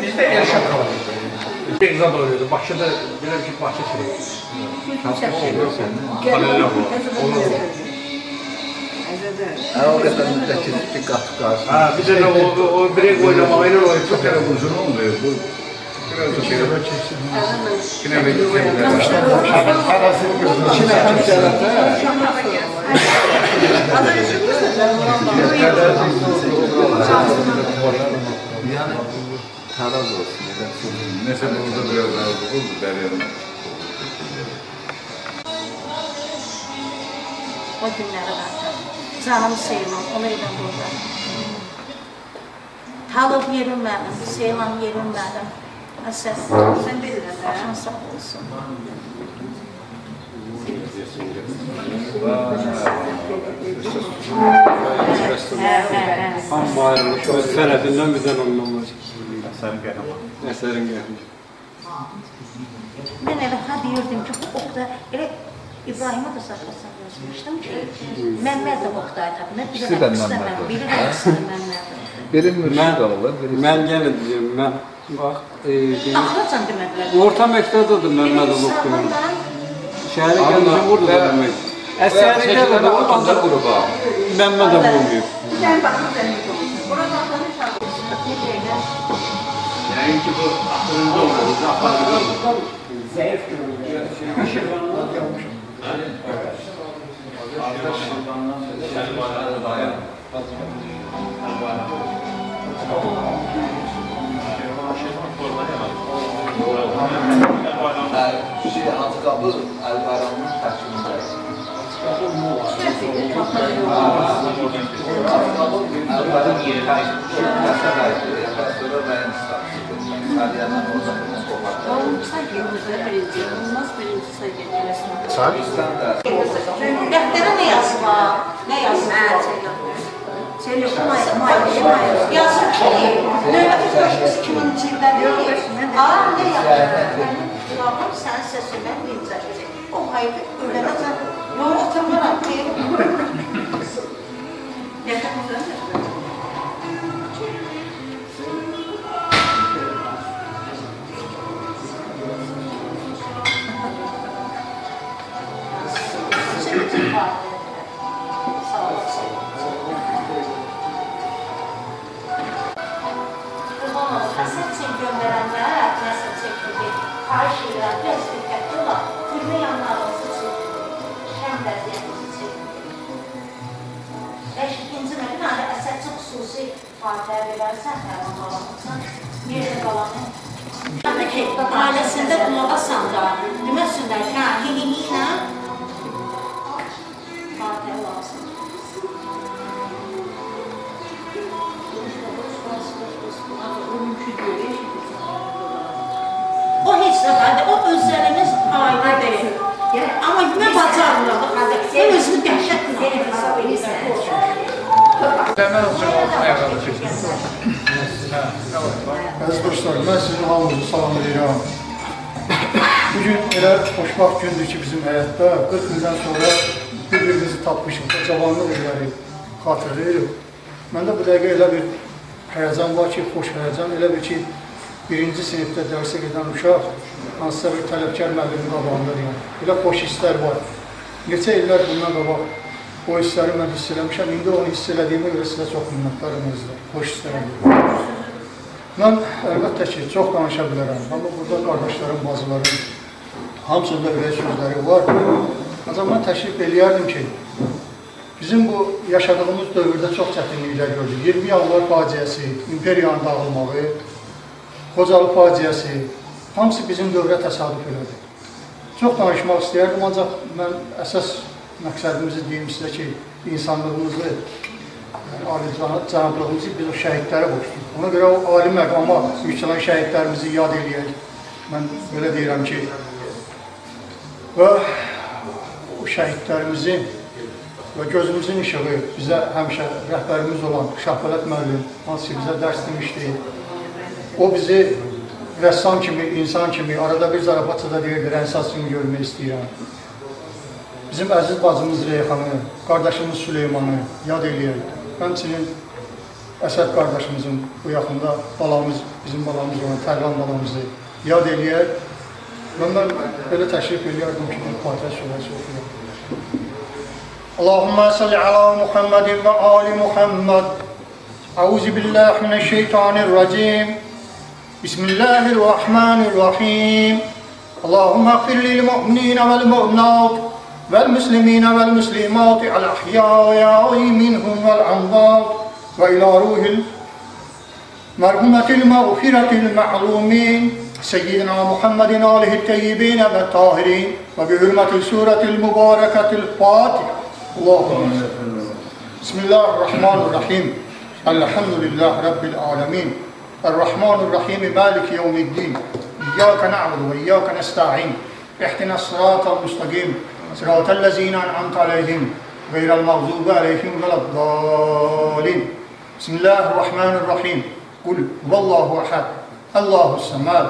Bizde el şapka var. Egzad oluyordu. Başında birer ki bahçe O kadar müddetçilik bir katkı karşı. Bir de o direkt oynamayla oynuyor. Çok kere uzun olmuyor bu. Biraz da şey var. Yine bir yani taraz olsun. Neyse burada biraz daha olur. Derya'nın. O günləri zaten. Canım Seylan, olaydım burada. Talıb yerim mənim, Seylan yerim mənim. Əsəs, sən bilirəm, başın sağ olsun. Amma ayrılıq, öz tərəfindən bizdən anlamaq. Əsərin gəlmiş. Mən elə ha deyirdim ki, bu oqda elə İbrahimə də Sarkasyan yazmışdım ki, Məmmədov Oqtay tapınır, İkisi də Məmmədov. biri də ikisi də Məmmədov. Biri mürşid olur, biri... Mən yenə deyirəm, mən bax, Axıracan demədilər. orta məktəbdə də Məmmədov oxudum. Şəhərə gəlmişəm, orada da demək. Əsərlikdə də o ancaq qruba. Məmmədov olmuyor. Yani ki bu aklında olmadı, aklında olmadı. Zayıf görünüyor. Altı kapı Elbayram'ın takviminde. Elbayram yeri kasabıydı. Sonra ben Sadiye'den orada Dəftərə nə yazı var? Nə yazı var? Telefon yazır ki, növbəti başqası 2000-ci ildə deyil. Ne yazır? Kulağım sənin səsindən dincələcək. O haydı, öyrənəcəm. Yox, oturmaram ki. Həsəd çək göndərənlər, nəsə çəkildi, xahiş edirəm, biraz diqqətli olaq, türmə yanlarınızı çəkildi, şəm vəziyyətinizi çəkildi. Və ikinci bir dənə əsədçi xüsusi fatihə verərsən, həvən qalanırsan, yerdə qalanı. Məndə ki, ailəsində qulağa sanda, deməsinlər ki, hilini ilə fatihə lazım. O heç nə xədə, o özlərimiz ailə deyil. Amma mən bacarmıram da xədə, mən özünü dəhşətli hesab edirsən. Hemen olacak ayağa çeksin. Əziz dostlar, mən sizin hamınızı salam edirəm. Bugün elə xoşbaxt gündür ki, bizim həyatda 40 ildən sonra bir-birimizi tapmışıq, cavanlıq illəri xatırlayırıq. Məndə bu dəqiqə elə bir həyəcan var ki, xoş həyəcan, elə bir ki, birinci sinifdə dərsə gedən uşaq hansısa bir tələbkar müəllimin qabağındadır yəni. Elə xoş hisslər var. Neçə illər bundan qabaq o hissləri mən hiss eləmişəm, indi onu hiss elədiyimə görə sizə çox minnətdarım özlər, xoş hisslər edirəm. Mən əlbəttə ki, çox danışa bilərəm, amma burada qardaşlarım, bazılarım, hamısında ürək sözləri var. Ancaq mən təşrif eləyərdim ki, bizim bu yaşadığımız dövrdə çox çətinliklər gördük. 20 yanvar faciəsi, imperiyanın dağılmağı, Xocalı faciəsi, hamısı bizim dövrə təsadüf elədi. Çox danışmaq istəyərdim, ancaq mən əsas məqsədimizi deyim sizə ki, insanlığımızı, cənablığımızı biz o şəhidlərə borçluyuq. Ona görə o ali məqama yüksələn şəhidlərimizi yad eləyək. Mən belə deyirəm ki, və o şəhidlərimizi və gözümüzün işığı bizə həmişə rəhbərimiz olan Şahbələt müəllim, hansı bizə dərs demişdi. O bizi rəssam kimi, insan kimi, arada bir zarafatçıda deyirdi, rənsaz kimi görmək istəyirəm. Bizim əziz bacımız Reyxanı, qardaşımız Süleymanı yad eləyək. Həmçinin Əsəd qardaşımızın bu yaxında balamız, bizim balamız olan Tərlan balamızı yad eləyək. Mən belə təşrif eləyərdim ki, Fatihə surəsi oxuyaq. Allahümmə salli ala Muhammedin və ali Muhammed. Əuzu billahi mineşşeytanirracim. Bismillahirrahmanirrahim. Allahümmə qfir lil mu'minina vel mu'minat vel muslimina vel muslimat al ahya'i minhum vel amvat ve ila ruhil merhumetil mağfiretil ma'lumin Seyyidina Muhammedin alihi teyyibin ve tahirin ve bi hürmetil suretil mübareketil Fatiha. Allahümme Bismillahirrahmanirrahim. Elhamdülillah Rabbil alemin. Errahmanirrahim. Maliki yevmiddin. İyyâke na'budu ve iyyâke nesta'in. İhtina sıratal müstakim. Sıratellezîne en'amte aleyhim. Gayrel mağzubi aleyhim veleddâlin. Bismillahirrahmanirrahim. Kul huvallahu ehad. Allahu samad.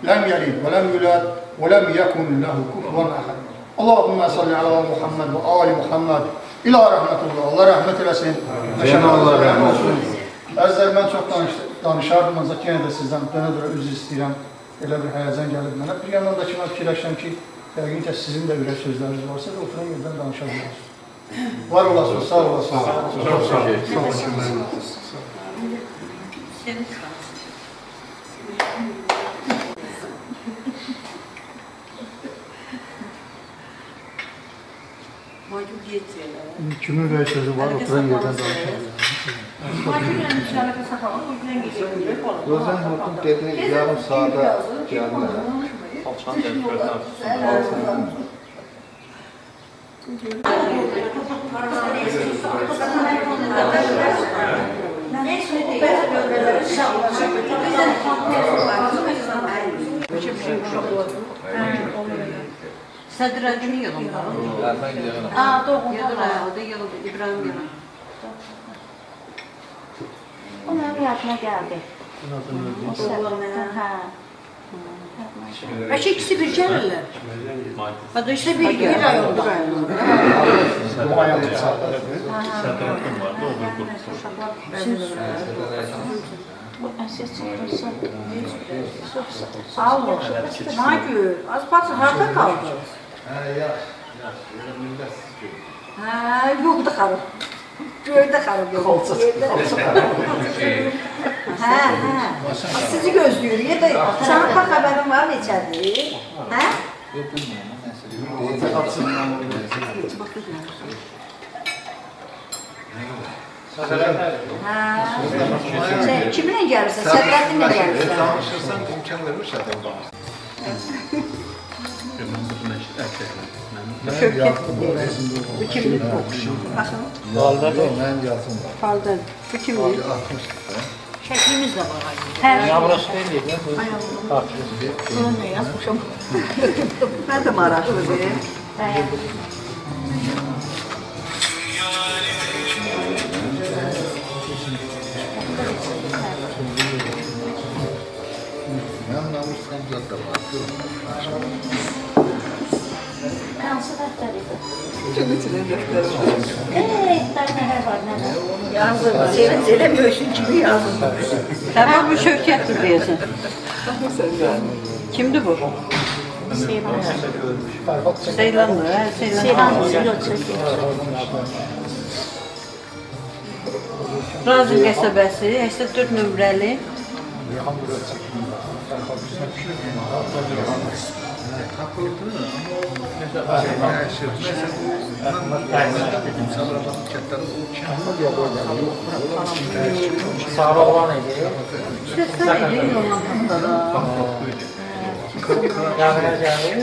Lem yelid ve lem yulad ve lem yekun lehu kufuven ehad. Allahümme salli ala Muhammed ve ali Muhammed. İla rəhmətullah. Allah rəhmət eləsin. Allah rəhmət eləsin. Əzizlər, mən çox danışardım, ancaq yenə də sizdən dönə-dönə üzr istəyirəm. Elə bir həyəcan gəlib mənə. Bir yandan da ki, mən fikirləşirəm ki, yəqin ki, sizin də ürək sözləriniz varsa da oturan yerdən danışabilirsiniz. Var olasınız, sağ olasınız. Çox sağ olun. Kimin ürək sözü var, oturan yerdən danışabilirsiniz. Gözden Hortum dedi, yarım saate geldiler. Sədracını yığın. Doğru. Yığıldı, İbrahim yığın. Onların yadıma geldi. Bəşə ikisi bir gəlirlər. Hatta işte bir rayonda. Bu əsas çıxırsa. Allah. Nagül, az batı harda qaldı? Yoxdu xarab. Göydə xarab yox. Sizi gözləyirik. Ya da sənin xəbərin var neçədir? Hə? Sen kiminle gelirsin? Sədrəddinlə gelirsin. Danışırsan imkan vermiş adam bana. Bu kimlik bu? Baxın. Benim yazım var. Faldan. Bu kimlik? Şəklimiz də var. Bunu ne yazmışım? Ben de maraqlı bir. Ben namussam zaten var. Hansı dəftəridir? Kimin dəftəri? Neler var, neler? Yazın. Selemiyorsun kimi yazın. Tamam bu Şövkətdir deyəsən. Kimdir bu? Seylanlı. Seyhan yol çekiyor. Razı qəsəbəsi, 84 nömrəli. Sağ olan idi. İşte sen edin yollanmada da.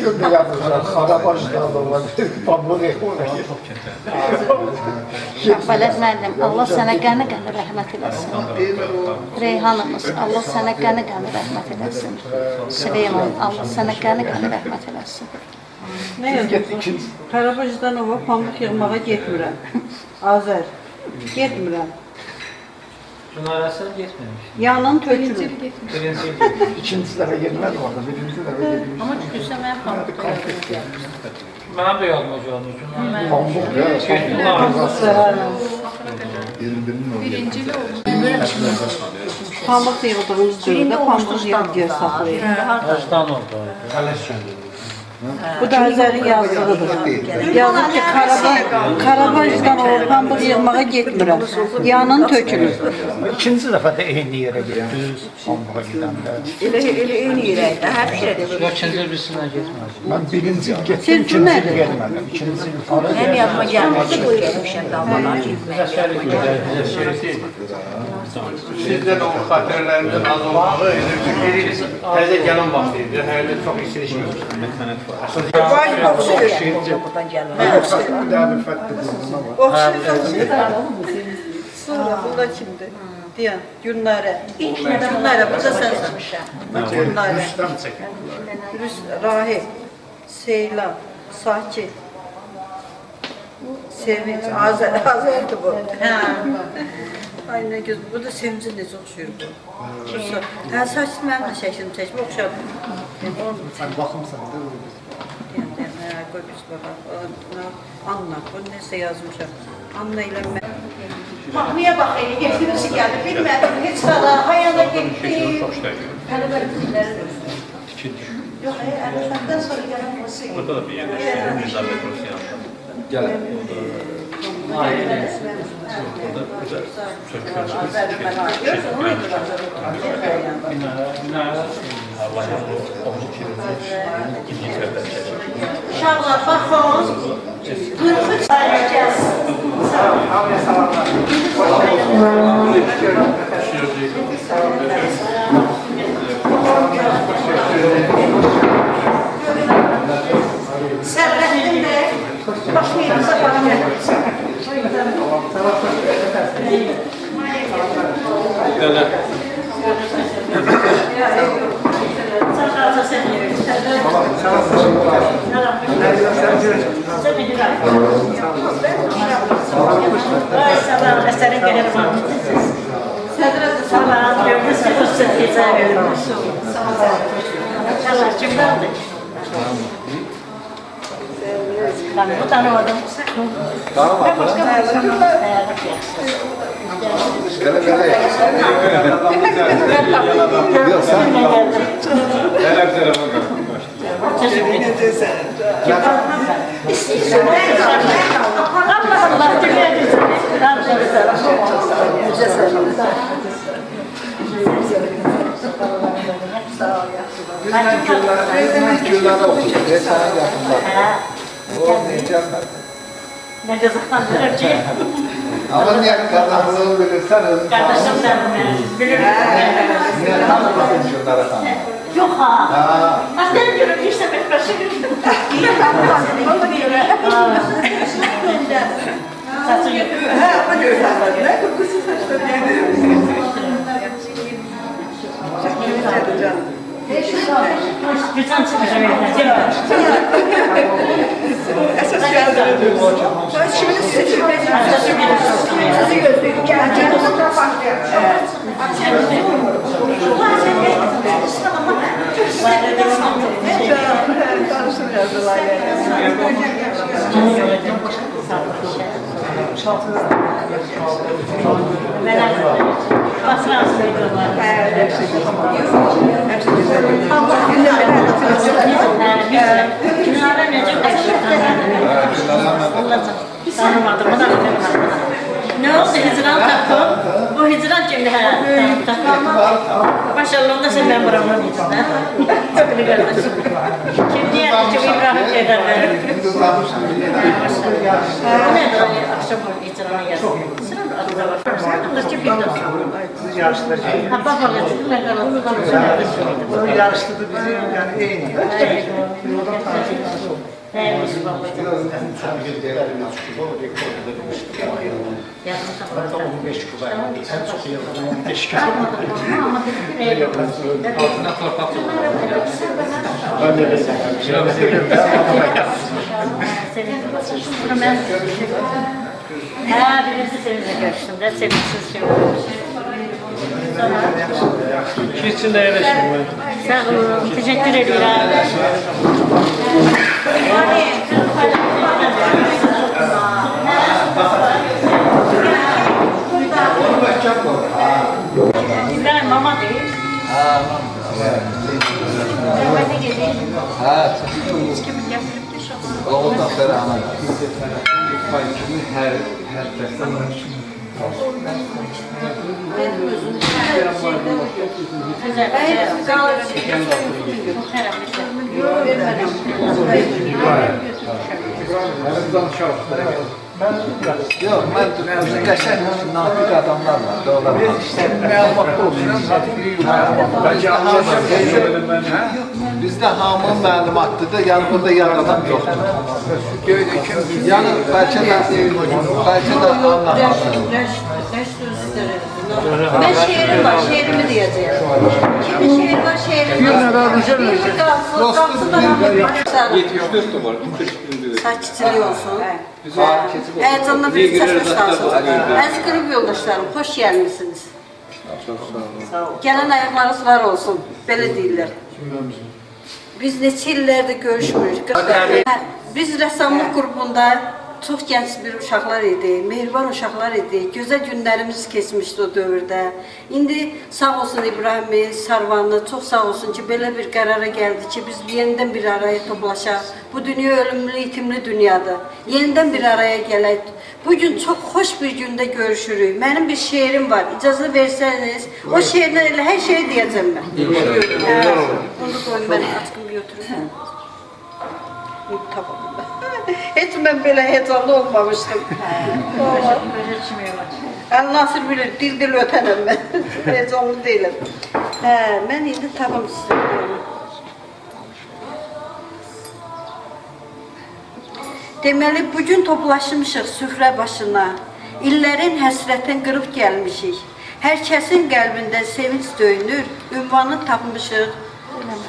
Gölde yapmışlar, Karabağ'da var, Pamuk Şəhbələt müəllim, Allah sənə qəni-qəni rəhmət eləsin. Reyhanımız, Allah sənə qəni-qəni rəhmət eləsin. Süleyman, Allah sənə qəni-qəni rəhmət eləsin. Ne yazıyorsun? Karabacıdan ova pamuk yığmağa getmirəm. Azər, getmirəm. Cünayəsən getməmiş. Yanın tökülür. Birinci İkincisi de gelmez orada, birinci de gelmiş. Ama tükürsemeye pamuk Mənə də yazmış onu. Pamuk ya, Pamuk yığdığımız dövrdə pamuk yığıb göz saxlayır. Başdan oldu. Bu da Azərin yazdığıdır. Yazır ki, Karabacıdan ova pamuk yığmağa getmirəm. Yanın tökülür. İkinci defa da eyni yere gittiniz, Pamuğa gidende. Elə eyni yerəkdə, hər şeydə. İkinci birisindən getməmiş. Ben birinci il gittim, Siz ikinci il nedir? gelmedim. İkinci il sonra Mənim yadıma gəlmədi bu yemişəm davalar. Sizdən o xatirələrimizin az olmağı, təzə gələn vaxt idi. Hələ çox istiləşmiyoruz. Vay boxu görüyor buradan gəlmə. bir daha bir fəthli bulduğuna var. Sonra bunda kimdir? Deyən, Gülnarə. Gülnarə, bu da sənsən. Gülnarə. Rüstem çekin. Rahib, Seylan, Sakit, Sevinç, Azərdir bu. Ay nə göz, bu da Sevincə necə oxşuyur bu. Hə, Sakit mənim də şəklimi çəkmə, oxşadı. Sen bakım sen de. qoy biz bax. Anna, bu nəsə yazmışam. Anna ilə mən. Mahnıya bax, getirisi gəldi, bilmədim, heç qala, hayana getdi. Tələbə bizləri yox, əlbəttdən sonra gələn musiqi. Burada da bir yer. Nizamət Rusiyan'da. Gəlin. Uşaqlar, baxın, 43 ayı gəlsin. Hamıya salamlar. Sərrəttin bəy, başlayırsa baxın. Eserin kahramanı. Sabah görmüşsün, fırsat geçer verilmiş. Allah kimden de? Ben bu tanımadım. Tanımadın? Yok sen. Allah Allah dinleyin. Günlerde okuduk. Geçen yakınlar. O diyeceğim ben. Ne cızıktan bilir ki? Ama niye kazandığını bilirsen özün Kardeşim de bilirim. niye tanımadın şunları tanımadın? Yok ha. Aslan görüp işte bir başı Saçı yok. Güzel çıkacak. Esas geldi. Şimdi sizi gözledik. Geleceğim fotoğraf başlıyor. Ne oldu hicran taktın? Bu hicran kimdi hayatta? Maşallah onda sen ben buramın içinde. Çok iyi kardeşim. Kim diye ki İbrahim Peygamber. Bu nedir o akşam hicrana geldi? Sıra adı da var. Allah kim bilir. Siz yaşlılar. Ha babam getirdi ben kalıp O yaşlıdı bizi yani en iyi. neymiş babacığım? Ha, birinci seninle görüştüm de sevinçsiz şimdi. İçinde yerleşim. Sağ olun, teşekkür ederim. İbrahim mama değil. Ha, oğuldan sonra ana. Her dersten yok, ben qəşəng, nafiq adamlar var, doğrular. Məlumatda olsun. Bizdə hamı məlumatlıdır, yəni burada yan adam yoxdur. Yəni bəlkə də anlamazdır. Ben şehrim var, şehrimi diyeceğim. Kimin şehri var, şehrimi var. 74 de var. 41'de de. Saççılığı olsun. Heyecanla bir saçmışlarsınız. Əziz qırıb yoldaşlarım, hoş gəlmişsiniz. Çox sağ olun. Gələn ayaqlarınız var olsun, belə deyirlər. Biz neçə illərdir görüşmürük. Biz rəssamlıq qrupunda çox gənc bir uşaqlar idi, mehriban uşaqlar idi. Gözəl günlərimiz keçmişdi o dövrdə. İndi sağ olsun İbrahim Sarvanlı, çox sağ olsun ki, belə bir qərara gəldi ki, biz yenidən bir araya toplaşaq. Bu dünya ölümlü, itimli dünyadır. Yenidən bir araya gələk. Bugün çox xoş bir gündə görüşürük. Mənim bir şeirim var. İcazə versəniz, o şeirlər elə hər şeyi deyəcəm mən. Onu qoyun, mən açqım götürürüm. Tamam. Heç mən belə heyecanlı olmamışdım. Nasıl bilir, dil ötənəm mən. Heyecanlı deyiləm. Mən indi tamam istəyirəm. Deməli, bugün toplaşmışıq süfrə başına. İllərin həsrətin qırıb gəlmişik. Hər kəsin qəlbində sevinç döyünür, ünvanı tapmışıq,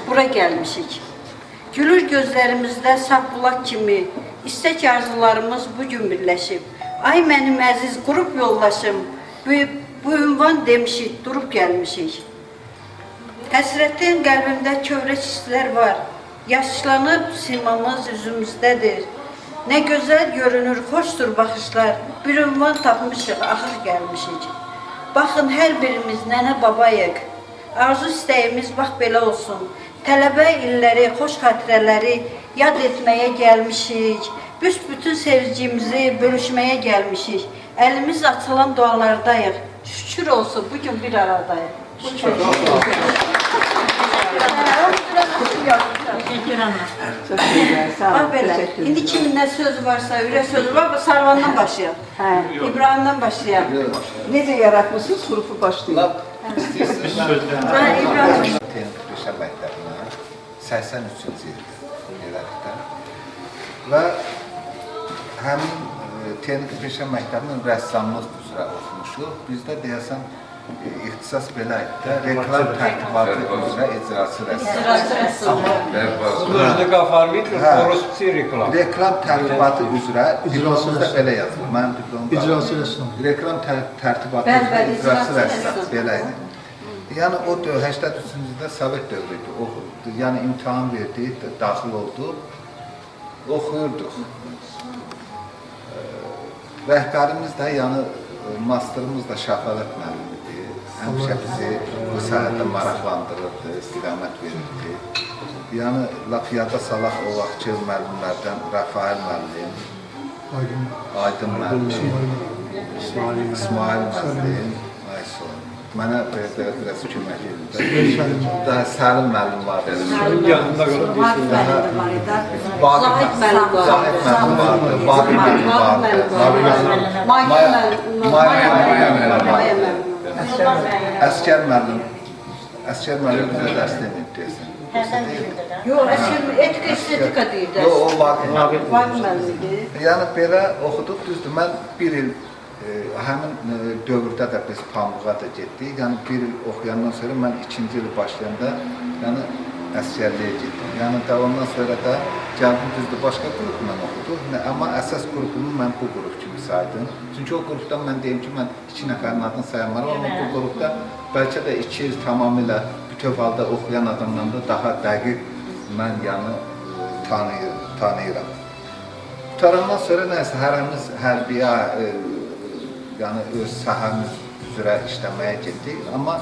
bura gəlmişik. Gülür gözlərimizdə saf bulaq kimi, istək arzularımız bugün birləşib. Ay mənim əziz qrup yoldaşım, bu ünvan demişik, durub gəlmişik. Həsrətin qəlbimdə kövrək hisslər var, yaşlanıb simamız üzümüzdədir. Nə gözəl görünür, xoşdur baxışlar, bir ünvan tapmışıq, axır gəlmişik. Baxın, hər birimiz nənə babayıq, arzu istəyimiz bax belə olsun. Tələbə illəri, xoş xatirələri yad etməyə gəlmişik. Büsbütün sevicimizi bölüşməyə gəlmişik. Əlimiz açılan dualardayıq. Şükür olsun, bugün bir aradayıq. Çok güzel, sağ olun. İndi kimin nə söz varsa, ürək sözü var, Sarvandan başlayalım. İbrahim'den başlayalım. Necə yaratmışsınız, qrupu başlayın. İbrahim. Peşə məktəbinə 83-cü ildə yerəkdə və həmin texniki peşə məktəbinin rəssamlıq üzrə oxumuşuq. Bizdə deyəsən ixtisas belə idi, reklam tərtibatı üzrə icraçı rəssam. Hızlı qafarlıydı, orası reklam. Reklam tərtibatı üzrə diplomumuzda belə yazılır. Mənim diplomum İcraçı rəssam. Reklam tərtibatı üzrə icraçı rəssam belə idi. Yəni o 83-cü ildə Sovet dövrü idi. Yəni imtahan verdik, daxil olduq, oxuyurduq. Rəhbərimiz də, yəni masterımız da Şəfalət müəllimidir. Həmişə bizi bu sahədə maraqlandırırdı, istiqamət verirdi. Yəni lap yada salaq o vaxtki müəllimlərdən Rafael müəllim, Aydın müəllim, İsmail müəllim, mənə biraz kömək edirdi. Daha Səlim müəllim var dedim. Yanında qalıb Zahid müəllim var. Zahid müəllim vardı, Babi müəllim vardı. Maya müəllim. Əskər müəllim bizə dərs deməyib deyəsən. Yox, etika estetika deyir dərs. O Babi müəllimdir. Yəni belə oxuduq, düzdür. Mən bir il həmin dövrdə də biz Pamuğa da getdik. Yəni bir il oxuyandan sonra mən ikinci il başlayanda yəni əsgərliyə getdim. Yəni də ondan sonra da gəldim, düzdür, başqa qrupla oxuduq. Amma əsas qrupumu mən bu qrup kimi saydım. Çünki o qrupdan mən deyim ki, mən 2 nəfərin adını sayamaram, amma bu qrupda bəlkə də 2 il tamamilə bütöv halda oxuyan adamdan da daha dəqiq mən yəni tanıyıram. Qutarandan sonra nəyəsə hərəmiz hərbiyə, yəni öz sahəmiz üzrə işləməyə getdik, amma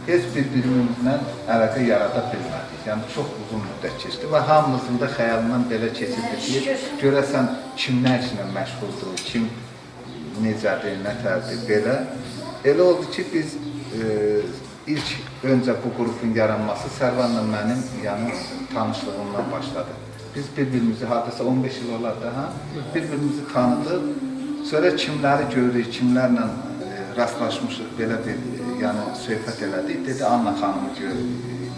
heç bir-birimizlə əlaqə yarada bilmədik. Yəni çox uzun müddət keçdi və hamımızın da xəyalından belə keçirdi ki, görəsən kimlərlə məşğuldur, kim necədir, nətərdir, belə. Elə oldu ki, biz ilk öncə bu qrupun yaranması Sərvanla mənim yəni tanışlığımdan başladı. Biz bir-birimizi, hardasa 15 il olar da, bir-birimizi tanıdıq. Sonra kimləri görürük, kimlərlə rastlaşmışıq, belə bir yəni söhbət elədik. Dedi, Anna xanımı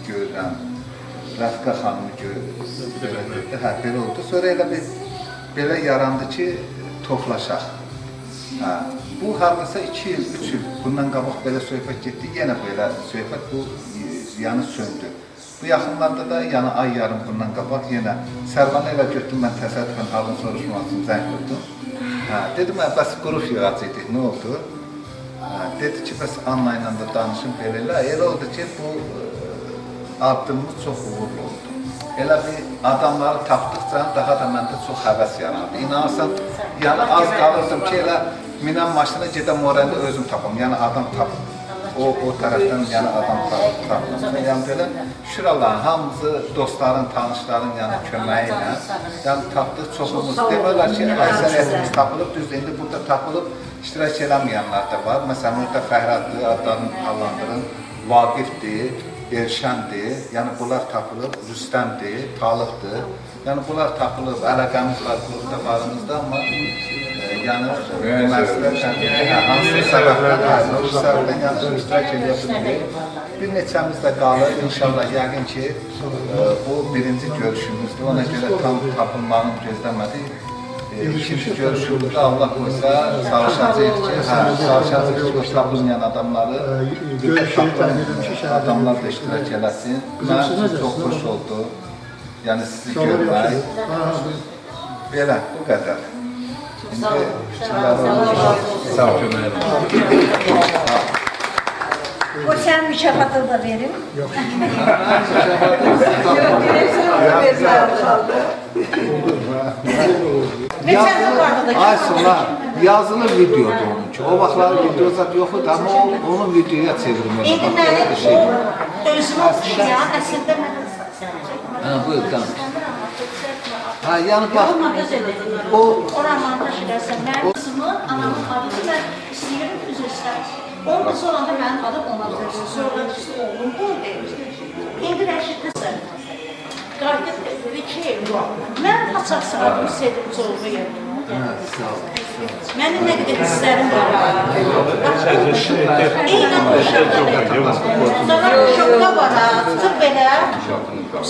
görürəm, Rəfqə xanımı görürəm. Belə oldu. Sonra elə bir belə yarandı ki, toplaşaq. Bu hardasa 2 il, 3 il bundan qabaq belə söhbət getdi. Yenə belə söhbət bu yəni söndü. Bu yaxınlarda da yəni ay yarım bundan qabaq yenə Sərvanı elə götürdüm, mən təsadüfən halını soruşmaq üçün zəng vurdum. Dedim, bəs qrup yığacaqdıq, nə oldu? Dedi ki, bəs Anna ilə də danışım belə. Elə oldu ki, bu addımımız çox uğurlu oldu. elə bir adamları tapdıqca daha da məndə çox həvəs yarandı. İnanırsan, yəni az qalırdım ki, elə minən maşına gedəm orada özüm tapım, yəni adam tapım. O tərəfdən yəni adam tapım. Yəni belə şükür Allah'a hamımızı dostların, tanışların yəni köməyi ilə yəni tapdıq çoxumuz. Demələr ki, əksəriyyətimiz tapılıb, düzdür, indi burada tapılıb iştirak eləməyənlər də var. Məsələn, burada Fəhraddır, adlarını adlandırın, Vaqifdir, Erşəndir, yəni bunlar tapılıb, Rüstəmdir, Talıqdır. Yəni bunlar tapılıb, əlaqəmiz var, qrupda varımızda, amma yəni üniversitədən hansı səbəbdən yəni iştirak edə bilmirik. Bir neçəmiz də qalır, inşallah yəqin ki, bu birinci görüşümüzdür, ona görə tam tapılmağını gözləmədik. İkinci görüşümüzdə Allah qoysa çalışacağıq ki, tapılmayan adamları adamlar da iştirak eləsin. Mən üçün çox xoş oldu, yəni sizi görmək. Belə, bu qədər. İndi fikirləri olacaq. Sağ ol. O sen mükafatını da verin. Yox. Ay sonra yazılı videodur onunki. O vaxtlar video zat yox idi, amma onun videoya çevirmək. İndi mənim özümü oxuyan, əslində mən Buyur, danış. Yəni bax, o romantaj eləsəm, mənim qızımın, anamın adı mən istəyirəm ki, üzr istəyirəm. Onun qızı olanda mənim adım ona verirsin. Sonra oğlum bu deyir. İndi Rəşid qızım. Qayıdıb dedi ki, mən açaq sağladım sevdim çoğumu yerine. Mənim nə qədər hisslərim var. Eynən şokda var ha, tutub belə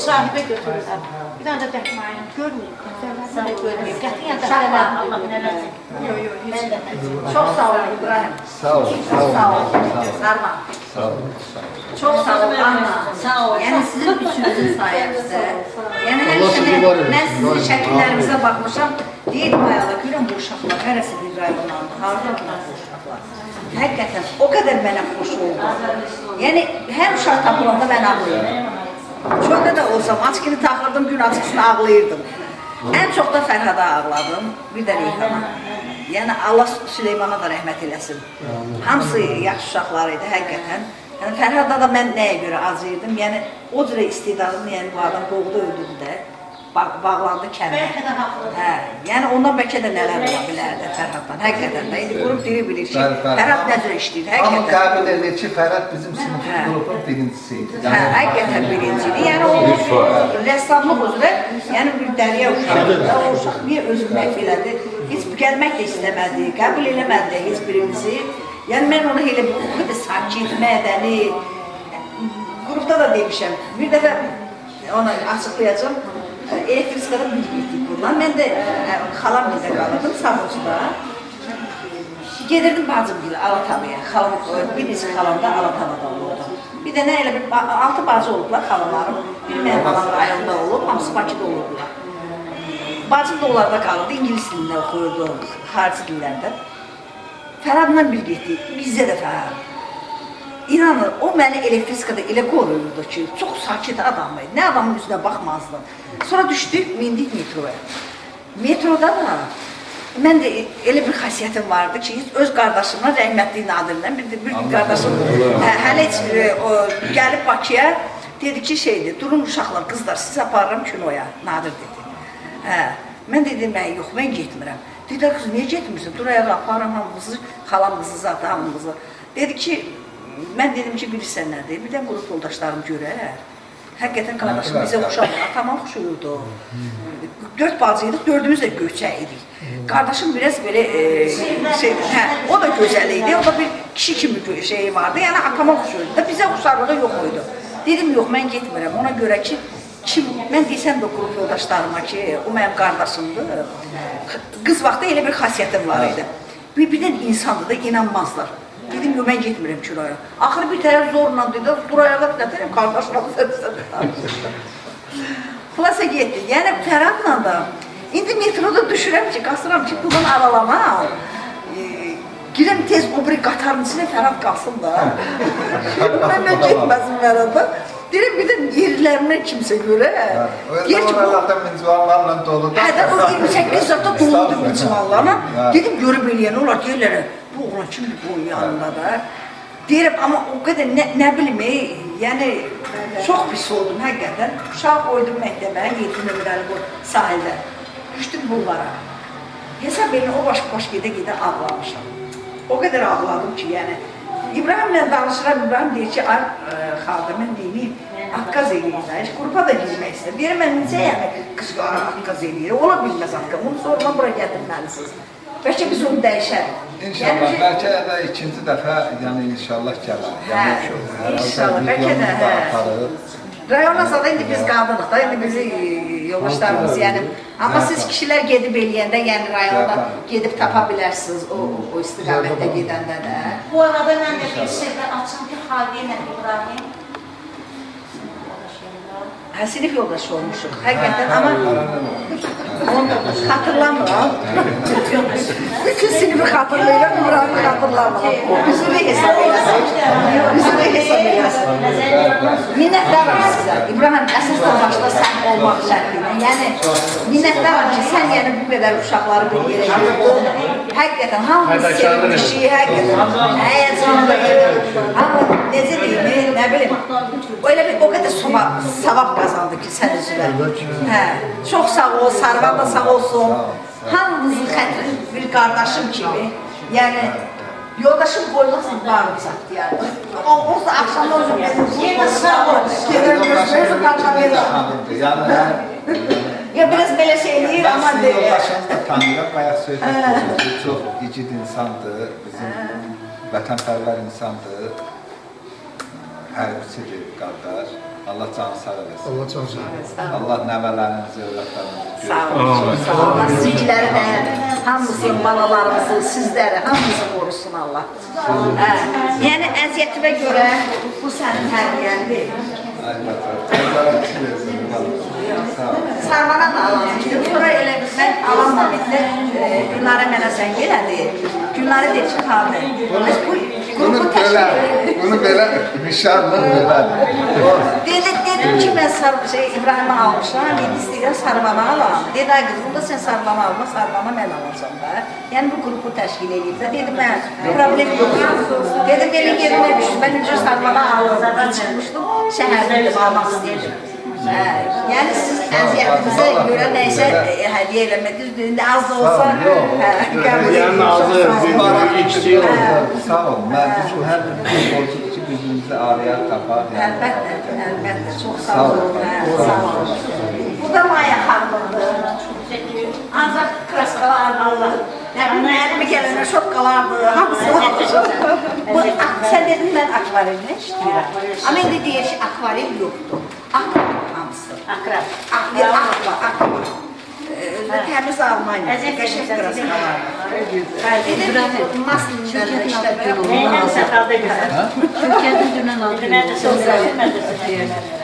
sahibə götürürlər. Bir dənə də dəxmayın, görməyim, dəfələrlə görməyim, qətiyyən dəfələrlə. Çox sağ olun İbrahim. sağ ol, sağ ol. Sarman. Sağ ol. Çox sağ ol Anna. Sağ ol. Yəni sizin üçünüzün sayənizdə. Yəni həmişə mən sizin şəkillərinizə baxmışam. Deyirəm ayağına görəm bu uşaqlar hərəsi bir rayonlandı. Hardan bu uşaqlar? Həqiqətən o qədər mənə xoş oldu. Yəni hər uşaq tapılanda mən ağlayırdım. Çöldə də olsam açkini taxırdım, gün açısını ağlayırdım. Ən çox da Fərhada ağladım, bir də Reyhana. Yəni Allah Süleymana da rəhmət eləsin. Hamısı yaxşı uşaqlar idi həqiqətən. Yəni Fərhada da mən nəyə görə acıyırdım? Yəni o cürə istedadım, yəni bu adam doğdu öldürdü də. Bağlandı kəndə. Hə, yəni ondan bəlkə də nələr ola bilərdi Fərhaddan. Həqiqətən də indi qrup diri bilir ki, Fərhad nə cür işləyir. Amma qəbul edir ki, Fərhad bizim sinifin qrupun birincisi idi. Hə, həqiqətən birincidir. Yəni o rəssamlıq üzrə, yəni bir dəriyə uşaqdır. O uşaq niyə özünü məhv elədi? Heç gəlmək də istəmədi, qəbul eləmədi heç birimizi. Yəni mən onu elə bu qədər sakit, mədəni, qrupda da demişəm. Bir dəfə ona açıqlayacağım. Elektriskada bir getdik buradan. Mən də xalam bizə qalırdım, Samurcuda. Gedirdim bacım gibi Alatava'ya. Bir neçə xalam da Alatava'da olurdu. Bir də nə elə bir 6 bacı olublar xalalarım. Bir mənim xalam rayonda olub, hamısı Bakıda olurdular. Bacım da onlarda qalırdı, İngilis dilində oxuyurdu, xarici dillərdə. Fərhadla bir getdik, bizdə də Fərhad. İnanın, o məni elektriskada elə qoruyurdu ki, çox sakit adam idi. Nə adamın üzünə baxmazdım. Sonra düşdük, mindik metroya. Metroda da mən də elə bir xasiyyətim vardı ki, öz qardaşımla, rəhmətli Nadirlə, bir qardaşım hələ heç gəlib Bakıya, dedi ki, durun uşaqlar, qızlar, siz aparıram kinoya, Nadir dedi. Mən dedim, yox, mən getmirəm. Dedilər, qız, niyə getmirsən? Dur ayağa aparıram hamımızı, xalam qızı zaten hamımızı. Dedi ki, mən dedim ki, bilirsən nədir? Bir də qrup yoldaşlarım görər. Həqiqətən qardaşım bizə oxşamır, atama oxşuyurdu. 4 bacıydıq, 4'ümüz də göçək idik. Qardaşım biraz belə, o da gözəl idi, o da bir kişi kimi şey vardı, yəni atama oxşuyurdu da bizə oxşarlığı yox idi. Dedim, yox, mən getmirəm, ona görə ki, mən desəm də qrup yoldaşlarıma ki, o mənim qardaşımdır. Qız vaxtı elə bir xasiyyətim var idi. Bir-birdən insandır da inanmazlar. Dedim, yox, mən getmirəm kiloya. Axırı bir tərəf zorla dedi, dur ayağa deyəm, qardaşla sənsən. Xulasa getdi. Yəni, Fərhadla da, indi metroda düşürəm ki, qasıram ki, bundan aralamam. Girəm tez o bir qatarın içində Fərhad qalsın da. Mən getməzim Fərhadda. Deyirəm, bir də yerlərindən kimsə görə. Özdə oralarda mincuanlarla doludur. Hə də o 28 zata doludur mincuanlarla. Dedim, görüb eləyən olar, deyirlər, bu oğlan kimdir bu yanında da. Deyirəm, amma o qədər nə bilim, yəni çox pis oldum həqiqətən. Uşaq qoydum məktəbə, 7 nömrəli bu sahildə. Düşdüm bunlara. Hesab edin, o baş gedə ağlamışam. O qədər ağladım ki, yəni. İbrahimlə danışıram, İbrahim deyir ki, xalda mən deyim, Akkaz eləyirlər, heç qrupa da girmək istəyir. Deyirəm, mən necə yəni qız Akkaz eləyir, ola bilməz Akkaz, onu sorma bura gətirməlisiniz. Bəlkə biz onu dəyişərik. İnşallah, bəlkə də ikinci dəfə, yəni inşallah gələr. Hə, inşallah, bəlkə də, hə. Rayona zada indi biz qadınıq da, indi bizi yoldaşlarımız, yəni. Amma siz kişilər gedib eləyəndə, yəni rayonda gedib tapa bilərsiniz o istiqamətdə gedəndə də. Bu arada mən də bir səhvə açım ki, Xaviyə ilə İbrahim Hə, sinif yoldaşı olmuşuq, həqiqətən, amma xatırlamıram. Bütün sinifi xatırlayıram, İbrahim'i xatırlamıram. Üzülü hesab eləsin. Üzülü hesab eləsin. Minnətdaram sizə. İbrahim, əsasdan başda sən olmaq şərtilə. Yəni, minnətdaram ki, sən yəni bu qədər uşaqları bir yerə gördün. Həqiqətən, hamımız sevmişik, həqiqətən. Həyəcanlı, amma necə deyim, nə bilim, öyle bir o qədər savab kazandı ki sen üzülə. Hə, çox sağ ol, Sarvan da sağ olsun. Hamımızın xətri bir qardaşım kimi. Yəni, yoldaşım qoymazsın bağırmışaqdı yəni. O da axşamda özüm benim. Yenə sağ ol. Özüm qaçam verir. Ya biraz belə şey eləyir ama ben sizin yoldaşınızı da tanıyırım, bayağı söhbət ediyoruz. Çox igid insandır, bizim vətənpərvər insandır. Hərbisidir qardaş. Allah canı sağ eləsin. Allah canı sağ eləsin. Allah nəvələrinizi, övladlarınızı sağ olun. Sağ olun. Sizləri də, hamımızın balalarımızı, sizləri, hamımızı qorusun Allah. Yəni əziyyətimə görə bu sənin hədiyyəndir. Sarmana da alalım. Sonra elə mən alanla bitdi. Günlərə mənə zəng elədi. Günləri deyir ki, xarlı. Bunu belə nişanlı belədir. Dedim ki, mən İbrahim'i almışam, indi istəyirəm Sarvanı alam. Dedi, ay qız, bunda sən Sarvanı alma, Sarvanı mən alacam da. Yəni bu qrupu təşkil edib də. Dedim, mən problem yoxdur. Dedim, elin yerinə düşdüm. Mən öncə Sarvanı aldım, çıxmışdım, şəhərdə almaq istəyirdim. Yəni siz əziyyətinizə görə nəysə hədiyyə eləmədiniz, indi az da olsa Yəni azı, büyük kiçik olur. Sağ olun, mən üçün hər bir futbolçu ki, birbirimizi araya tapar. Əlbəttə, çox sağ olun. Sağ olun. Bu da Maya xanımdır. Ancaq kraskalardı Allah. Əlimi gələnə şotqalardı, hamısı oldu. Sən dedin, mən akvaryumda işləyirəm. Amma indi deyir ki, akvaryum yoxdur. Akvaryum hamısı. Akvaryum. Təmiz Almanya, qəşəng kraskalardı. Dedim, maslınlarla işləmək. Neyən səfərdə güzel. Türkiye'den dönen aldım. Günədə sözlər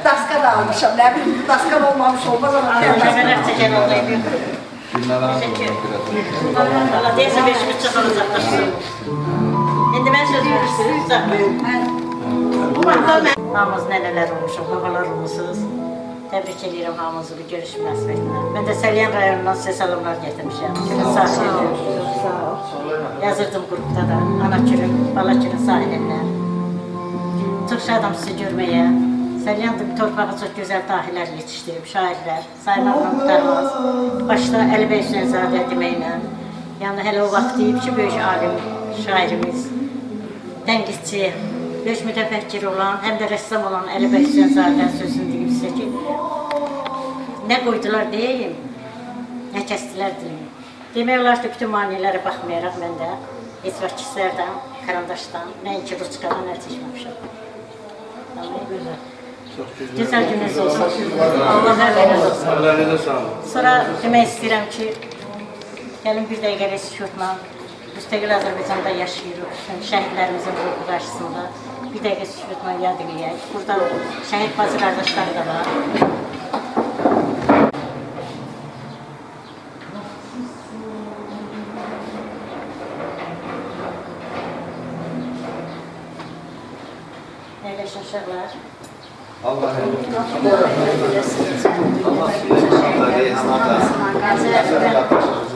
Daska da almışam, nə bilim, daska olmamış olmaz ama. Kəmələr çəkən olaydı. Allah deyəsə 5-3 çıxar uzaqlaşsın. İndi mən söz verirsiniz, uzaqlayın. Hamımız nənələr olmuşum, babalar olmuşsunuz. Təbrik edirəm hamınızı bir görüş münasibətinə. Mən də Səlyan rayonundan sizə salamlar gətirmişəm. Günün sahilindən. Yazırdım qrupda da, ana kürün, bala kürün sahilindən. Çox şadam sizi görməyə. Səlyan torpağa çox gözəl dahilər yetişdirib, şairlər, saymaqla qutarmaz. Başda Əli bəy Hüseynzadə deməklə. Yəni hələ o vaxt deyib ki, böyük alim, şairimiz, tənqidçi, böyük mütəfəkkir olan, həm də rəssam olan Əli bəy Hüseynzadə sözünü deyib sizə ki, nə qoydular deyim, nə kəstilər deyim. Demək olar ki, bütün manilərə baxmayaraq mən də heç vaxt kislərdən, karandaşdan, nəinki ruçkadan əl çəkməmişəm. Gözəl gününüz olsun. Allah əvvəliz olsun. Allah'ınıza sağ olun. Sonra demək istəyirəm ki, gəlin bir dəqiqəli sükutla müstəqil Azərbaycanda yaşayırıq. Şəhidlərimizin ruhu qarşısında bir dəqiqə sükutla yad eləyək. Burada şəhid bazı qardaşları da var. Əyləşin uşaqlar. Allah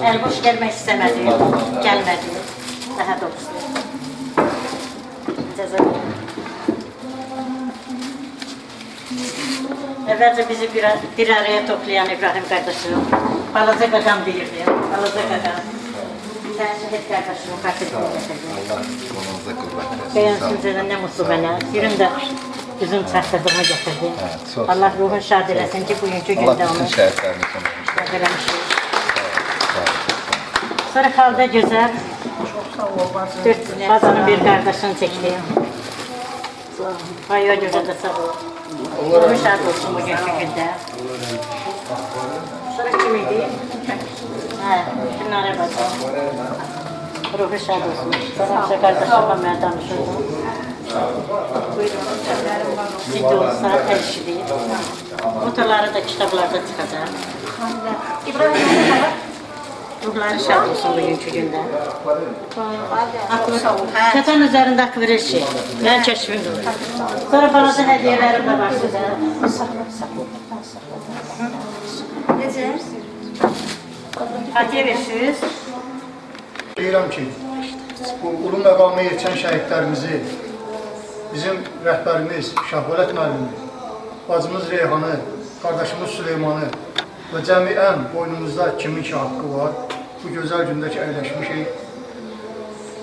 El boş gelmek istemedi, gelmedi. Daha doğrusu. Evvelce bizi bir araya toplayan İbrahim kardeşim, balaca qadam deyirdi, balaca qadam. Sen şehit kardeşimin kartını getirdi. Allah konunuza qüvvət versin. Beğensin ne mutlu bana. Birim de bizim çaktırdığımı getirdi. çok Allah ruhun şad eləsin ki bugünkü Allah gündə onu bütün şəhətlərini tanımışlar. şad eləmişik. Sonra Xalda Gözəl, Bazanın bir kardeşini çekti. Bayağı göre de sağ ol. Ruhun şad olsun bugünkü gündə. Sonra kim idi? Günara Bazan. Ruhu şad olsun. Sonra kardeşimle ben danışırdım. Buyurun. Ciddi olsa her işi değil. Motorları da kitaplarda çıkacak. Ruhları şad olsun bugünkü gündə. Katan üzerinde akı verir şey. Ben keşfimdir. Sonra balaca hediyelerim de var size. Necə? Hadiye verirsiniz. Deyirəm ki, bu ulu məqama yetişən şəhidlərimizi bizim rəhbərimiz Şahbələt müəllimi, bacımız Reyhanı, qardaşımız Süleymanı və cəmiən boynumuzda kimin ki haqqı var, bu gözəl gündə ki əyləşmişik.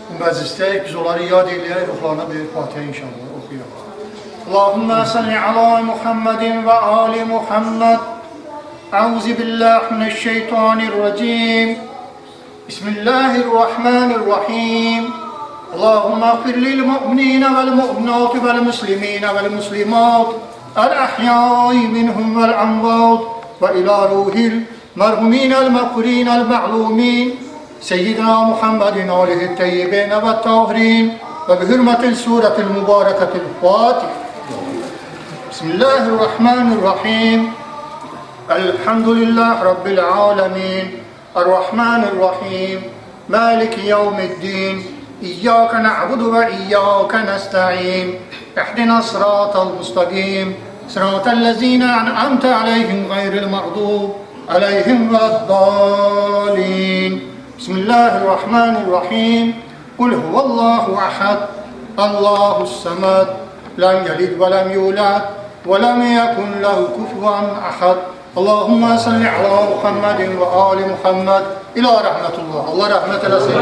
Bu məclisdə biz onları yad eləyərək ruhlarına bir Fatihə inşallah oxuyaq. Allahümme salli ala Muhammedin ve ali Muhammed. Euzu billahi mineşşeytanirracim. Bismillahirrahmanirrahim. Allahümme agfir lil mu'minine vel mu'minati vel muslimine vel muslimat el ahyai minhum vel amvat ve ila ruhil merhumine el mağfurin el ma'lumin Seyyidina Muhammedin alihi teyyibine ve tahirin ve bi hürmetil suretil mübareketil Fatih. Bismillahirrahmanirrahim. Elhamdülillah Rabbil alemin. Errahmanirrahim. Maliki yevmiddin. İyyâke na'budu ve iyyâke nesta'in. İhdina sıratal mustakim. Sıratallezîne en'amte aleyhim gayril mağdûb aleyhim ve'd-dâlin. Bismillahirrahmanirrahim. Kul huvallahu ahad. Allahus samad. Lem yelid ve lem yulad. Ve lem yekun lehu kufuven ahad. Allahümme salli ala Muhammedin ve ali Muhammed. İlâ rahmetullah. Allah rahmet eylesin.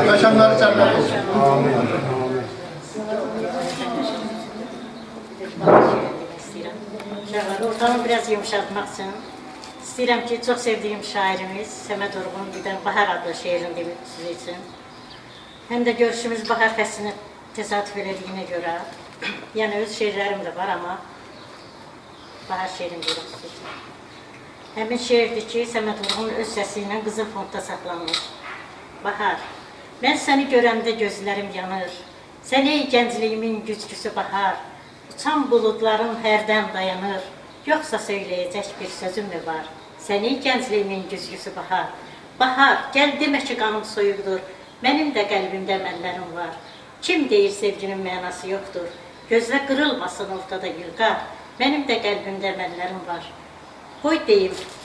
Yaşamları cennet olsun. Amin. Ortamı biraz yumuşatmak için istəyirəm ki, çok sevdiğim şairimiz Səməd Orğun bir də Bahar adlı şeirini deyim sizin için. Hem de görüşümüz bahar fəsline tesadüf edildiğine göre, yani öz şeirlerim de var ama bahar şeirini deyirəm sizin için. Həmin şeirdir ki, Səməd Orğun öz səsiyle Qızıl Fondda saxlanmış. Bahar, mən səni görəndə gözlərim yanır. Sən ey gəncliyimin güzgüsü bahar. Uçan buludların hərdən dayanır. Yoxsa söyləyəcək bir sözüm mü var? Sən ey gəncliyimin güzgüsü bahar. Bahar, gəl demə ki qanım soyuqdur. Mənim də qəlbimdə əməllərim var. Kim deyir sevginin mənası yoxdur? Gözlə qırılmasın ortada yılqar. Mənim də qəlbimdə əməllərim var.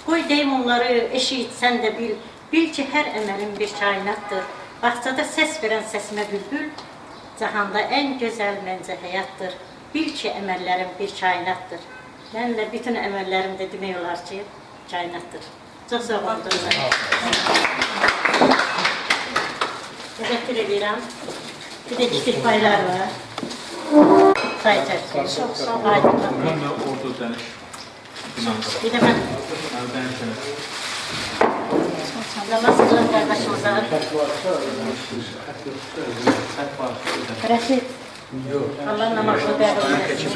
Qoy deyim onları eşit, sən də bil. Bil ki, hər əməlim bir kainatdır. Bağçada səs verən səsimə bülbül, cahanda ən gözəl məncə həyatdır. Bil ki, əməllərim bir kainatdır. Mən də bütün əməllərim də demək olar ki, kainatdır. Çox sağ olun. Təşəkkür edirəm. Bir də kiçik paylar var. Çay içərsiniz. Çox sağ olun. Ben de ordu deniş. Bir də mən namaz qılan qardaşımıza Rəşid, Allah namazını qəbul etsin.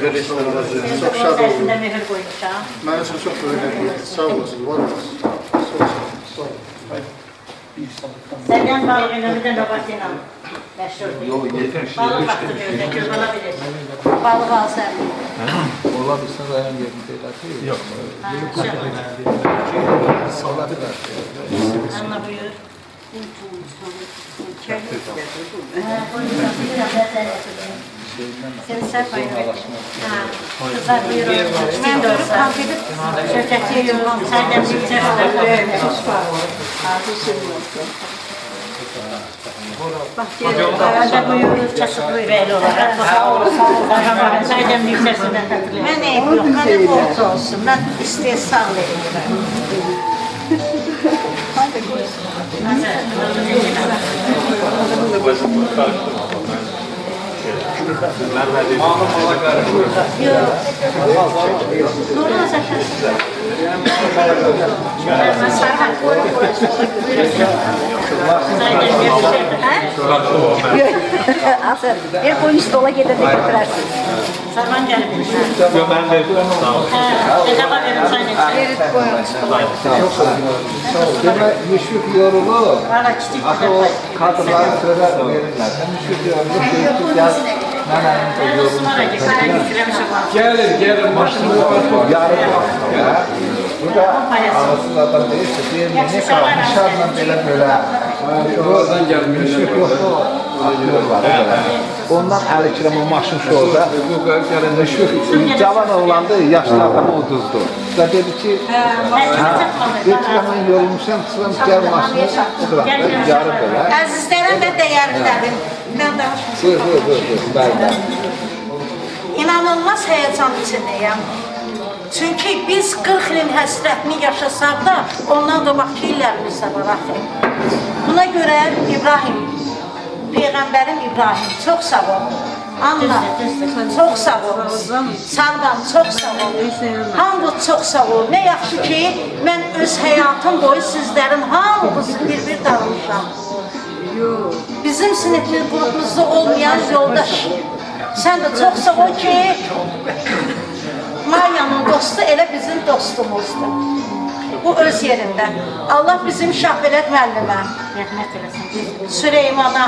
Çox şad olun. Mehir qoymuşam. Mənim üçün çox böyük. Sağ olasın, var olasın. Sağ olun. Səlyan balığı ilə bir də nöbət ilə məşhurdur. Balıq vaxtı gözlə, göz ala bilir. Balıq alsan. Ola bilsin rayon yerində elədi. Yox. Sala bilər. Anla buyur. Seni səhv buyurur. Kızlar buyurun. Mən də olsa. Şöhrəti yoxum. Səndən bir Arada buyurur, kasıqlı ürəkli olaraq. Sağ olun. Səndən bir səsindən xətırlayın. Mən eyb yox, mənə borc olsun. Mən istehsal edirəm. Nurhan Zəfər. Sarvan koyun Asır. Bir koyun stola gedəndə götürərsin. Sarvan gəlib. Mən verdim. Sağ ol. Əcaba verim sayın. Verir koyun stola. Demək, müşfik yorulur. Valla kiçik Axı o kadrları sonra verirlər. Müşfik yorulur, deyir ki, gəl, mən əlimdə yorulmuşam. Gelin başını Yarın vaxt ya. Burada ağırsız adam deyirsə, deyir, ne kalmışlarla belə. oradan gelmiyor. Müşfik yoxdur, aktyor var. Ondan əli kirəm o maşın şorda. Müşfik cavan oğlandı, yaşlı adamı uduzdu. Da dedi ki, deyir ki, mən yorulmuşam, çıxıram, gəl maşını çıxıram. Yarı belə. Əzizlərəm və dəyərlilərim. Mən danışmışam. Buyur, bəli. İnanılmaz həyəcan içindəyəm. Çünki biz 40 ilin həsrətini yaşasaq da, ondan qabaqki illərimiz də var axı. Buna görə İbrahim, Peyğəmbərim İbrahim, çox sağ ol. Anna, çox sağ ol. Sarvan, çox sağ ol. Hamı çox sağ ol. Nə yaxşı ki, mən öz həyatım boyu sizlərin hamınızı bir-bir tanımışam. Bizim sinifli qrupumuzda olmayan yoldaş. Sən də çox sağ ol ki, Mariyanın dostu elə bizim dostumuzdur. Bu öz yerində. Allah bizim Şahbelət müəllimə, Rəhmət eləsin. Süleymana,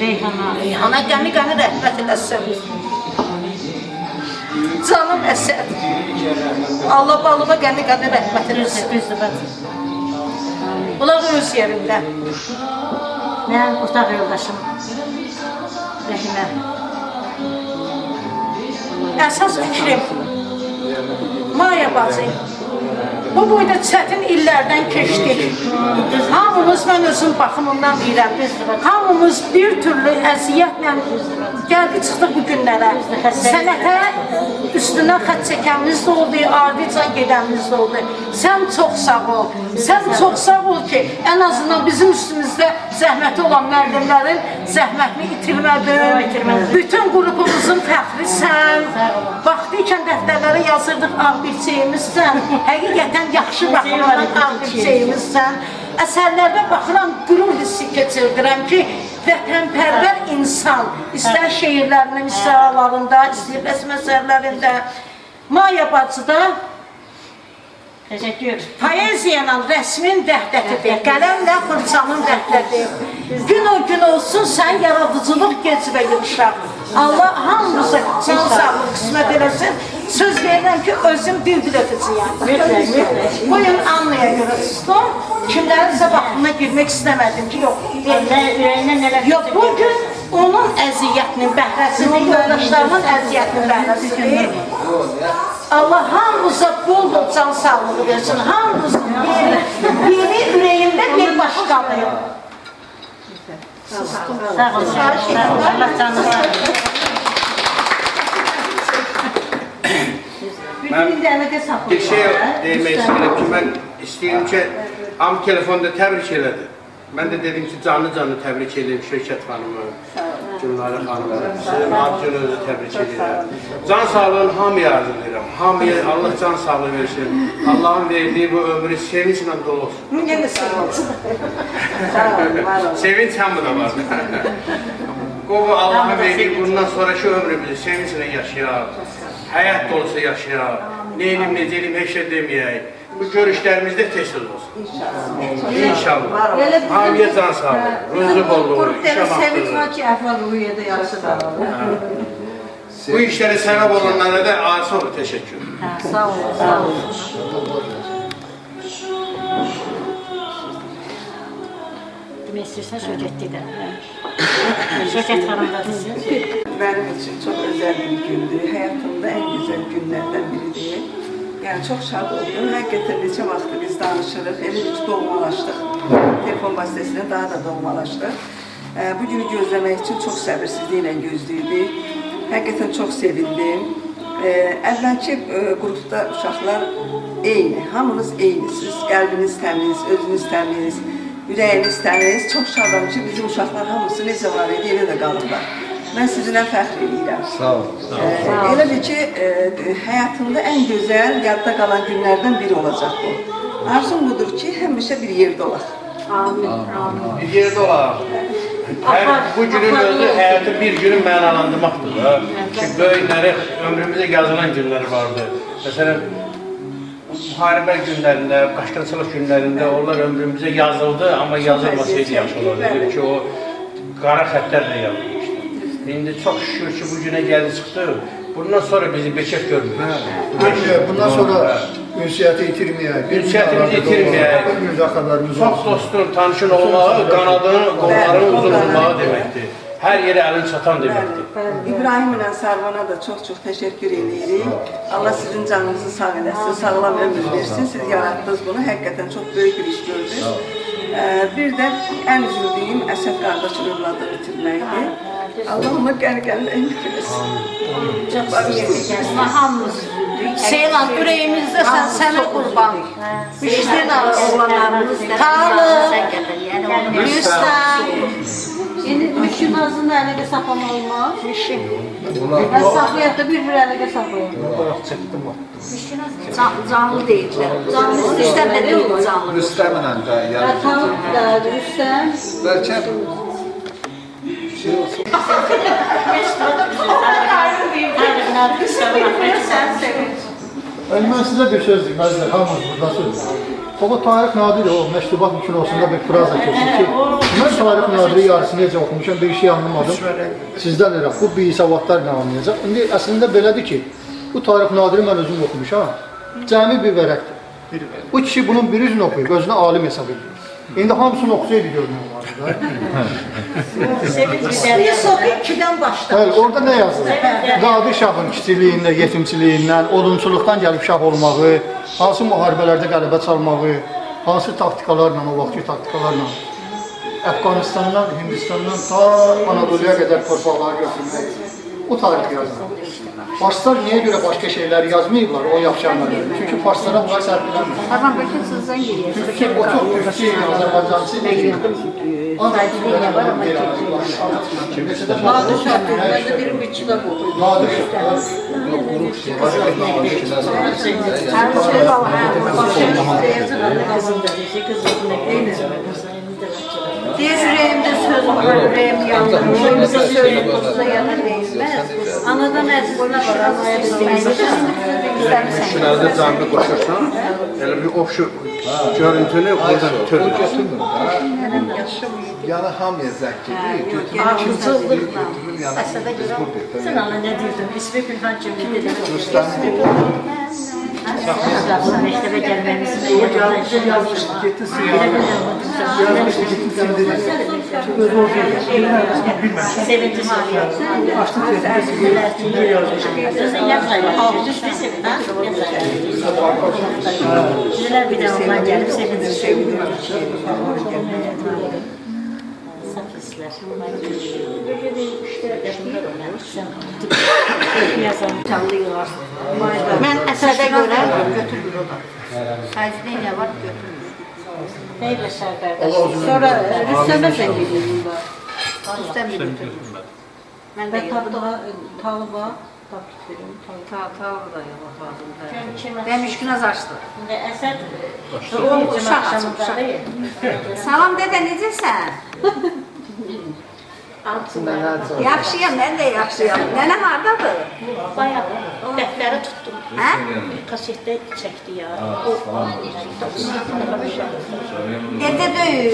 Reyhana. qəmi rəhmət eləsin. Canım Əsəd. Allah balıma qəmi rəhmət eləsin. Düzdür, bacım. Bunlar öz yerində. Mənim otaq yoldaşım Rəhimə. Əsas fikrim, Maya bacı, bu boyda çətin illərdən keçdik. Hamımız, mən özüm baxımından deyirəm, hamımız bir türlü əziyyətlə gəldi çıxdıq bu günlərə. Sənətə üstündən xət çəkənimiz də oldu, ardıcan gedənimiz də oldu. Sən çox sağ ol, sən çox sağ ol ki, ən azından bizim üstümüzdə zəhməti olan müəllimlərin zəhmətini itirmədin. Bütün qrupumuzun fəxrisən. Vaxtı ikən dəftərlərə yazırdıq, ağ bir şeyimizsən. Həqiqətən yaxşı baxımdan ağ bir şeyimizsən. Əsərlərdə baxıram, qürur hissi keçirdirəm ki, vətənpərvər insan, istər şeirlərinin misralarında, istər rəsm əsərlərində, Maya bacıda Təşəkkür. poeziyanla rəsmin vəhdətidir, qələmlə fırçanın vəhdətidir. Gün o gün olsun, sən yaradıcılıq gecbə yığışaq. Allah hamımızı can sağlıq qismət eləsin. Söz verirəm ki, özüm dil ötücüyəm. Bugün Annaya görə sustum. Kimlərin səbəbına girmək istəmədim ki, yox. Ürəyindən nələr Yox, bugün onun əziyyətinin bəhrəsini, yoldaşlarının əziyyətinin bəhrəsini Allah hamımıza bol-bol can sağlığı versin. Hamımızın yeri ürəyində bir başqadır. Sağ ol, Allah canını sağ olun. Bir şey demək istəyirəm ki, mən istəyirəm ki, am telefonda təbrik elədi. Mən də dedim ki, canlı təbrik edeyim Şökət xanımı, Gülnarə xanımı, sizin Abcın özü təbrik edirəm. Can sağlığını hamıya arzulayıram. Hamıya Allah can sağlığı versin. Allah'ın verdiği bu ömrü sevinçlə dolu olsun. Yenə sevinç. Sevinç hamıda var. Bu Allah'ın verdiği bundan sonraki ömrümüzü sevinçlə yaşayaq. Həyat dolusu yaşayaq. Neylim, necəlim, heç şey deməyək. Bu görüşlərimizdə tez olsun. İnşallah. Hamıya can sağlığı, ruzu bolluğu, işə baxdırır. ki, əhval-ruhiyyədə yaxşı qalır. Bu işlərə səbəb olanlara da asıl təşəkkür. Sağ olun, sağ olun. demək istəyirsən, Söhgətdə. Söhgət xanımdadır siz. Benim için çok özel bir gündü. Hayatımda en güzel günlerden biridir. Yani çok şad oldum. Hakikaten neçə vaxtı biz danışırıq. Elə bir doğmalaşdıq. Telefon vasitəsilə daha da doğmalaşdıq. Bu günü gözləmək için çok səbirsizliklə gözləyirdik. Hakikaten çok sevindim. Əvvəlki qrupda uşaqlar eyni. Hamınız eynisiniz. Qəlbiniz təmiz, özünüz təmiz, ürəyiniz təmiz. Çox şadam ki, bizim uşaqlar hamısı necə var idi, elə də qalıblar. Mən sizinlə fəxr edirəm. Sağ ol. Elə bir ki, həyatımda ən gözəl, yadda qalan günlərdən biri olacaq bu. Arzum budur ki, həmişə bir yerdə olaq. Bir yerdə olaq. Bu günün özü həyatı bir günün mənalandırmaqdır da. Ki, böyükləri ömrümüzə yazılan günlər vardı. Məsələn, müharibə günlərində, qaçqınçılıq günlərində onlar ömrümüzə yazıldı, amma yazılmasaydı yaxşı olardı. Dedim ki, o qara xəttlərlə yazılmışdı. İndi çox şükür ki, bu günə gəldi çıxdı. Bundan sonra bizi beçək görmür. Bundan sonra ünsiyyəti itirməyək. Ünsiyyətimizi itirməyək. Çox dostun, tanışın olmağı, qanadının, qollarının uzun olmağı deməkdir. Hər yerə əlin çatan deməkdir. İbrahim ilə Sarvana da çox təşəkkür edirik. Allah sizin canınızı sağ eləsin, sağlam ömür versin. Siz yaratdınız bunu, həqiqətən çox böyük bir iş gördünüz. Bir də ən üzüldüyüm Əsəd qardaşın övladını itirməkdir. Allah ona qəni-qəni eləsin. Çox istəyirəm. Hamımız Seylan, ürəyimizdə sənə qurban. Müştən oğlanlarımız, Talım, Rüstem. İndi müşün ağzını əlində saxlamaq olmaz. Müşün. Mən saxlayaq da bir əlində saxlayaq. Canlı deyirlər. Canlı Rüstəm də deyil canlı. Rüstəmlə də yəni. Talım da, Rüstəm. Bəlkə şey olsun. Mən sizə bir söz deyim, əzizlər, hamımız buradasınız. Baba Tarix Nadiri o Məktubat Mikrosunda bir fraza keçir ki, mən Tarix Nadiri yarısı necə oxumuşam, bir şey anlamadım. Sizdən elə, bu bir savadlarla anlayacaq. İndi əslində belədir ki, bu Tarix Nadiri mən özüm oxumuşam, cəmi bir vərəqdir. Bu kişi bunun bir üzünü oxuyub, özünə alim hesab edir. İndi hamısını oxusaydı görünür vardı. Bir soku 2'den başlar. Bəli, orada nə yazılır? Qadi şahın kiçiliyindən, yetimçiliyindən, odunçuluqdan gəlib şah olmağı, hansı müharibələrdə qələbə çalmağı, hansı taktikalarla, o vaxtki taktikalarla Əfqanistandan, Hindistandan ta Anadoluya qədər torpaqları götürmək. O tarix yazılır. Farslar niyə görə başqa şeyləri yazmayıblar, o yapışanları? Çünki farslara bunlar sərbilənmir. Tamam, bakın sizden geliyor. Çünki o çox türkçe Azərbaycançı deyil. Sadece var ama Nadir Şah, mən də birim bir kitab oxuyum. Nadir Şah. Deyir ürəyimdə söz var, ürəyim yandır. Ürəyimizə söz olsa yana deyilməz. Anadan əzizinə var, anaya bilməyəcək. Şunlarda canlı qoşursan, elə bir oxşu görüntünü oradan törür. Yəni hamıya zəkkidir, götürür, yəni biz buradayıq. Sən Allah nə deyirdin? İsmi Gülhan kimi dedim. Məktəbə gəlməyimizin Yazmışdı, getdi siyah. sevinci sağlayalım. Sizler bir de onlar gelip sevinci Safisler. Ben Əsədə görə götürmür o da. Xəzinə ilə var, götürmür. Neyle şarkı? Sonra Rüstəmə sən gedir bunda. Rüstəm də götürmür. Mən də Və Talıba takip verim. Tavır da yox lazım. Ben müşkünaz açdı. Əsəd. O uşaq açıb uşaq. Salam dədə, necəsən? Yaxşıyam, mən də yaxşıyam. Nənə hardadır? Bayağı dəftəri tuttum. Hə? Kasetdə çəkdi ya. Evdə deyil.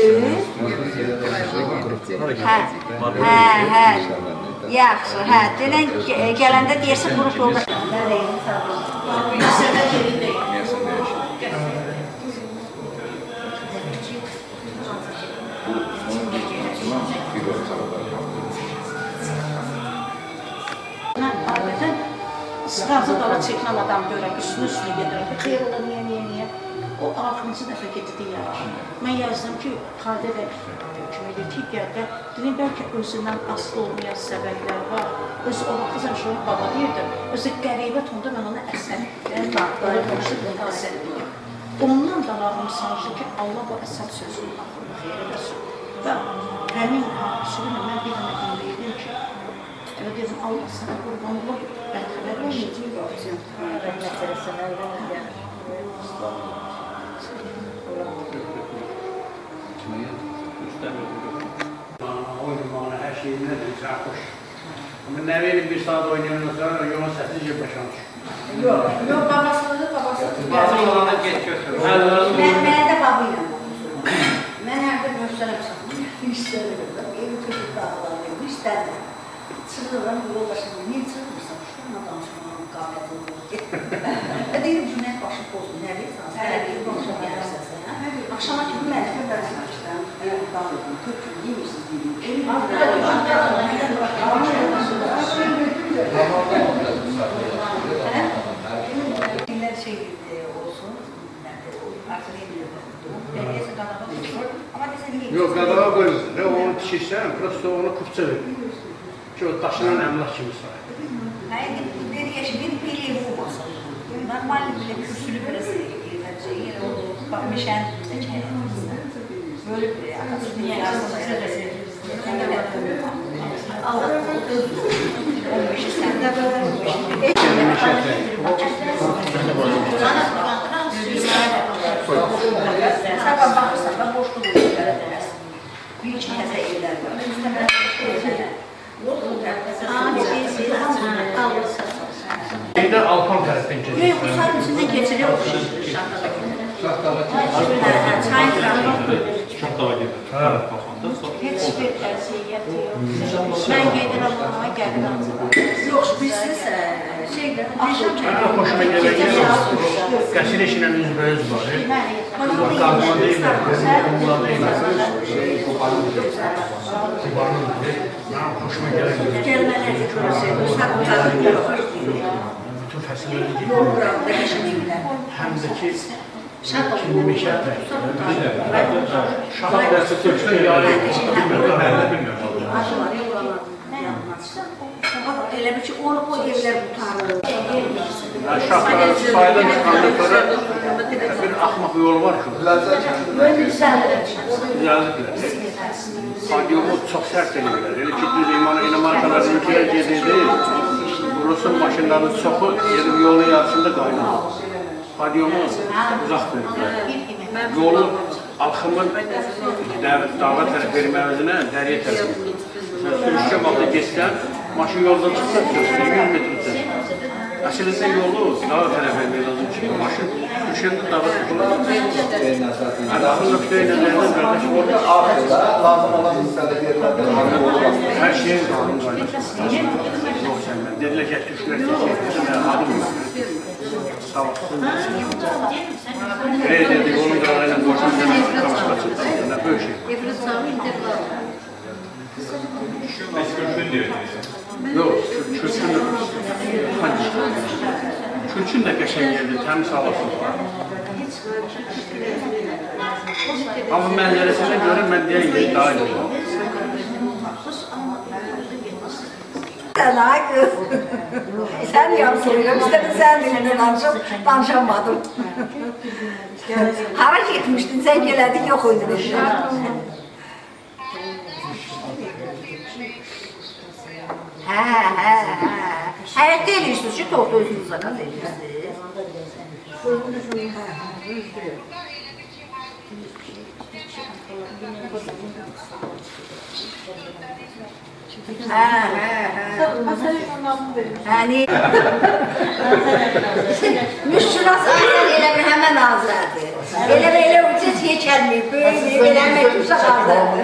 Hə. Yaxşı, hə. Denən gələndə deyirsə qrup yolda. Adətən sırazı dala çəkən adam görəm, üstünə gedirəm. Xeyr ola, niyə? O 6-cı dəfə getdi ya. Mən yazdım ki, Xadir bəy kömək edir ki, gəldə. Dedim, bəlkə özündən asılı olmayan səbəblər var. Özü o vaxt kızım şöyle baba deyirdim. Özü qəribə tonda mən ona əsər edirdim. Ondan da ağım sanışdı ki, Allah bu əsər sözünü axırını xeyr eləsin. Və həmin sürünə mən bir dənə dinləyirdim ki, elə dedim, Allah sənə qurban olur, mən xəbər verməyəcəm. Rəhmət eləsin, əlbəttə. Oynamanı, her şeyi nedir, sarhoş. Ama Nevi'nin bir saat oynayandan sonra yoğun sesli cep başlamış. Yok, babasını Bazı olana geç götürür. Ben de babıyla. Ben her gün gösterip satmışım. İsterim. Evi çocuk dağlarım, isterim. Sırrılarım yoldaşım, niye sırrırsam? Şuna danışmam, kahvede olur. Deyim cümlet başı bozdu, ne bilirsin? Her bir konuşa gelirsen sen. Akşama kimi mənifə bərəsmişdən, evi dağıldım, 40 gün yemişsiz dedim. Evi Dinler şey olsun, artık emirler. Belgesi qadava tutulur, ama desen niye? Yok, qadava qoymuşsun. Ne onu tişirsən, prosto onu kupça verir. Ki o daşınan əmlak kimi sayır. Hayır, dedi ya şimdi bir evi olmasın. Normalde bile kürsülü böyle şeyi, bak meşen böyle bir akası dünya aslında Allah korusun. 15 sene böyle. Sabah bakırsan da boş bulur. Büyük çiğnese evler var. Şeyde Alpan tərəfdən keçir. Buraya bu saat içinden geçiriyor. Çok daha gelir. Hiçbir əziyyət yox. Mən gedirəm ona, gəlirəm. Yok, biz siz şeyler, Mənim xoşuma gələn qəşir işinə üzbəüz var. Qalma deyirlər, qumla deyirlər. Kubanın deyir. Mənim xoşuma gələn gelmeler yapıyoruz. bütün fəsilləri gedir. Həm də ki, kimi meşətlə. Şahat dərsi sözdə yarı bilmirəm, mən də bilmirəm. Elə bir ki, onu o evlər tutarır. Şahlar sayıdan çıxandıqları bir axmaq yolu var ki, düzəldiklər. Hadiyonu çox sərt edirlər. Elə ki, düz İnəmarkalar ülkəyə gedirdi, Rusun maşınlarının çoxu gedib yolun yarısında qaynanır. Hadiyonu uzaq verirlər. Yolu Alxımın dağa tərəf verməməzinə dəriyə tərəf. Sürüşkə vaxtı geçsən, maşın yoldan çıxsa, 100 metrdə. Əslində yolu dağa tərəf vermək lazım ki, maşın sürüşkəndə dağa çıxılır. Əlaqın nöqtəyə nəzərindən qardaşım orada lazım olan hissədə yerlərdə hər şeyin qanun qaydası. Yox səndən. Dedilər ki, düşlər seçir, adım yox. Sağ olsun. Dedik, onun qanayla qoşun sənə qavaşla çıxdı. Böyük şey. Meskürkün diyor. Yox, Kürkün də qəşəng yerdir, təmiz havası var. Amma mənzərəsinə görə mən deyən ki, daha iyi olur. Ay kız. Sen yapsın, istedin sen dinle danışamadım. Hara gitmiştin, sen geldin yok oydun işte. Hayatta eliyorsunuz, şu tohta özünüz zaten eliyorsunuz. Yani müşkülas aynen elə bir hemen azradı. Elə ucuz geçerli, böyle beləmək uşaq azradı.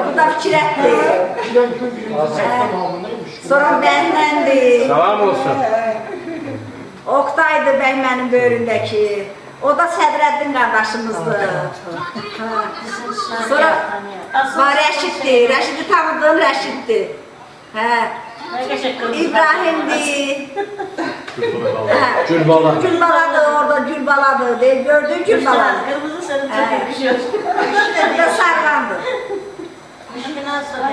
Bu da fikir etdi. Sonra bəndendi. Salam olsun. Oktaydı bəy mənim böyründəki. O da Sədrəddin qardaşımızdır. Sonra Bari Rəşiddir. Rəşidi tanıdığın Rəşiddir. Hə. İbrahimdir. Gülbala. Gülbaladır orada, Gülbaladır. Gördün Gülbaladır. Kırmızı sarı çok yakışıyor. Üçü de sarılandı. Biraz sonra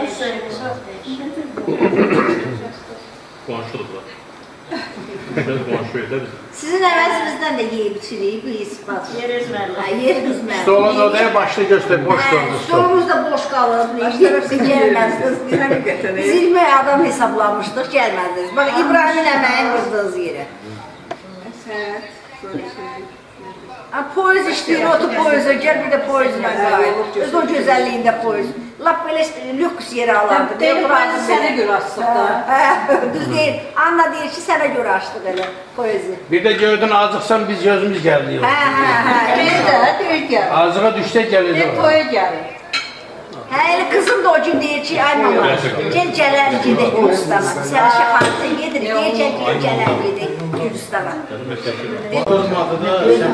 Qonşudurlar. Biz qonşuyuz da biz. Sizin əvəzinizdən də yeyib içirik, bilirsiniz bacı. yer ezmerler. Yer üzmər. Stolun odaya başlı göster, boş durdu stol. Stolumuz da boş qalır. Gəlməzdiniz. Biz 20 adam hesablamışdıq, gəlməzdiniz. Bax, İbrahimin əməyin qırdığınız yerə. Poyuz işləyir, otur poyuza, gəl bir də poyuzla qayır. Öz o gözəlliyində poyuz. Lap belə lüks yerə alardı. Poyuzu sənə görə açdıq da. Düz deyil. Anna deyir ki, sənə görə açdıq elə poyuzu. Bir de gördün azıqsan biz gözümüz geldi. Hə. Biz də deyir gəl. Azığa düşsək gəlir. Toya gəlir. Hə, elə qızım da o gün deyir ki, ay mama, gəl gedək Gürcüstana. Sənə şəxanətə gedirik, deyəcək gəl gedək Gürcüstana. Olmadı da sen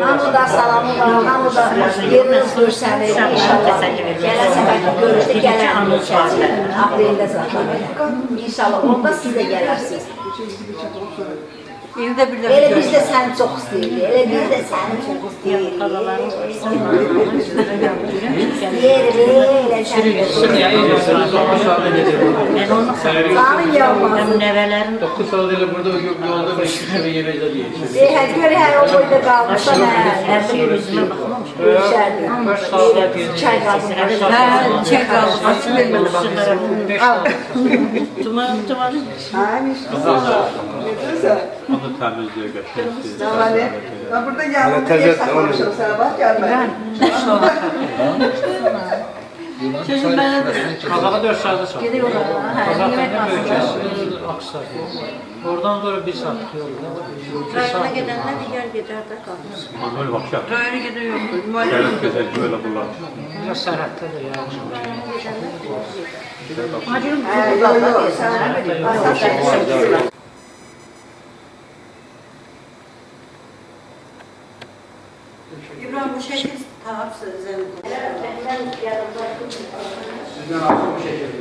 Hamı da salamı var, hamı da yerini sürsən, inşallah. Gələsə bəlkə görüşdə gələn apreldə zaten. İnşallah onda siz də gələrsiniz. İldə bir də Elə biz də səni çox istəyirik, elə biz də səni çox istəyirik. Zanın yavmazı. Nevelerin 9 saat ile burada yolda bekliyor yerinde değil. Gör hər o boyda qalmışsa nə bilim, görüşərdi. Çay qaldı. çək qaldı. Açı verməli bax. tuman. Onu təmizliyə qəşəngdir. Burada yanında yer saklamışım sana bak gelme. Sözüm mənə Qazağa 4 saatı çal. gedək ora. Yemək masası. Aksa. Oradan sonra 1 saat yolda. Rayona gedəndə digər gedərdə qalır. Böyle bakacaq. Rayona gedə yoxdur. Gəlib gözəl böyle bunlar. Ya sərhəddə də yağışın. İbrahim bu şəkil tarafsa üzərində. Sizden aldım bu şekilde.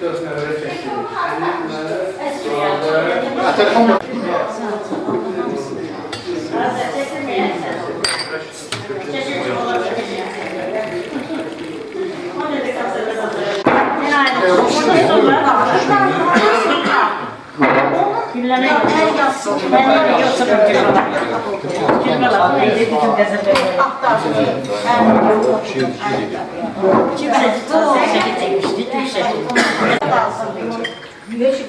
4 nefere çekiyoruz. Güllene ben var ya sıkıntı yok. Gülmeler ne dedim gazetede. Kimse çekip çekmişti,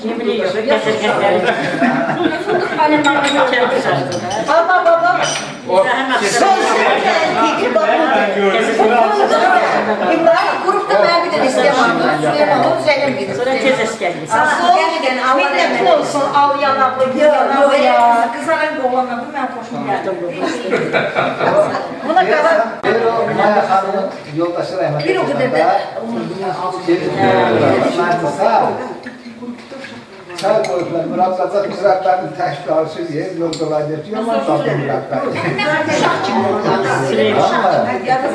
ne bileyim, gazeteler. Baba. İbrahim grupta mən bir də istəyəm. Süleymanın üzərinə gedir. Sonra tez geldi. Gerçekten Allah Minnətli olsun, al yanaqlı, gül yanaqlı ya. Qızaran qoğlanladı, mən xoşum gəldi. Buna qədər Maya Hanım'ın yoldaşı rahmetli. bir o qədər də Çay koydular, mürabbatat mürabbanın təşkilatı diye yoldalar diyor. Yaman tatlı mürabbat.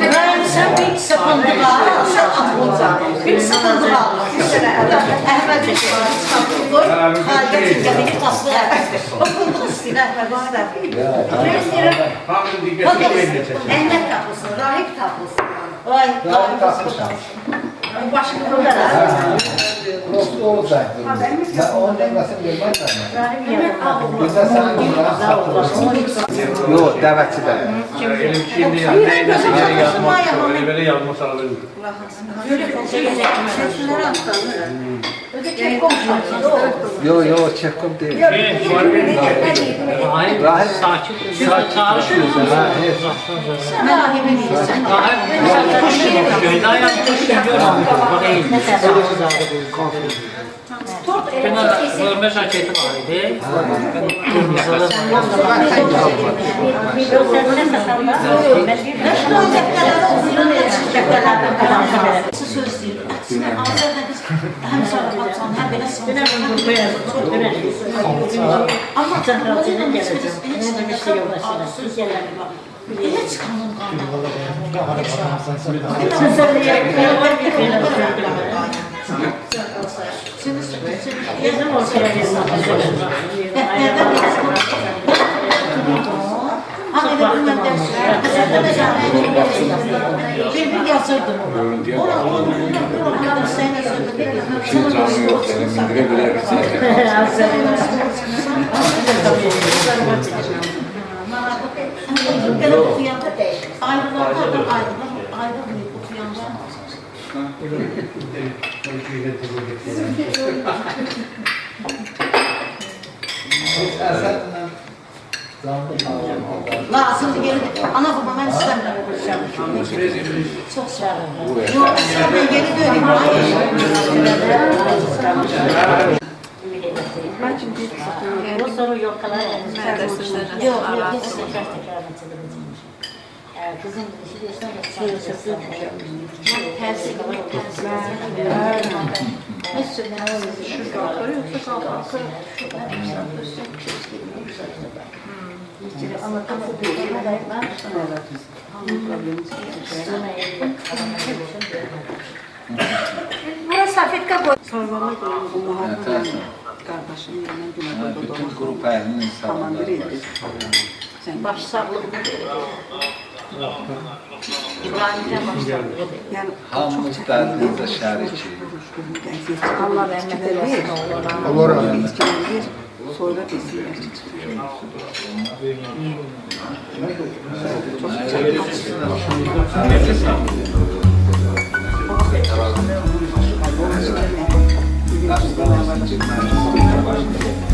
İbrahim, sən bir sıxıntı var, sən atılca. Bir sıxıntı var. Əhməd koy, xaricə çəkədik, taslı Əhməd. Okulduğu istəyir Əhməd istəyir. Hamının dikkatini verecek. Əhməd tapılsın, rahip tapılsın. Vay, Daha takmışam. Başqa burada. Prosto olacaktı. Ben onun demesini bilmem. Güzel sana güzel satılır. Yok, davetçide. Elim şimdi yanında eynesi geri yazmak. Öyle böyle yazması alırım. Yok, çekkom değil. Rahip sakin. Çalışmıyorsun. Rahibin insan. Rahip mesela kuş gibi bakıyor. Daha yanlış görüyor. Bu değil. Görme ceketi var idi. Kırmızılı. Söz deyil. Azərdə biz Hem Sarıbacan hem belə Dünən bunu koyardım, dünən. Amma Sen kalçayla geleceğim. Ne demişti yoldaşına? Gelelim. heç qanun qanun. Sen de yakın var bir şeyler Bizim olsa Ama elə bilməm bir yazırdım ona. Şimdi canlı yok, indire biliriz. Belə oxuyanda ayrılardan da ayrılmayıb oxuyanda. Lazımdır geri. Ana baba mən istəmirəm oxuyacağım. Çox sağ olun. Yox, mən geri döneyim. O soru yok kadar. Yox, Kızım işi diyorsan suyu sırtı təsir Bura Safetka qoy. Sarvana qoyuldu Muhammed qardaşım yanına günə Bütün grup əhlinin komandir insanları idi. baş sağlığını İbrahim'den başladı. Yəni hamımız dərdinizə şərik. Allah rahmet eylesin oğluna. Allah rahmet eylesin. Sonra desinlər ki, Dərsdən sonra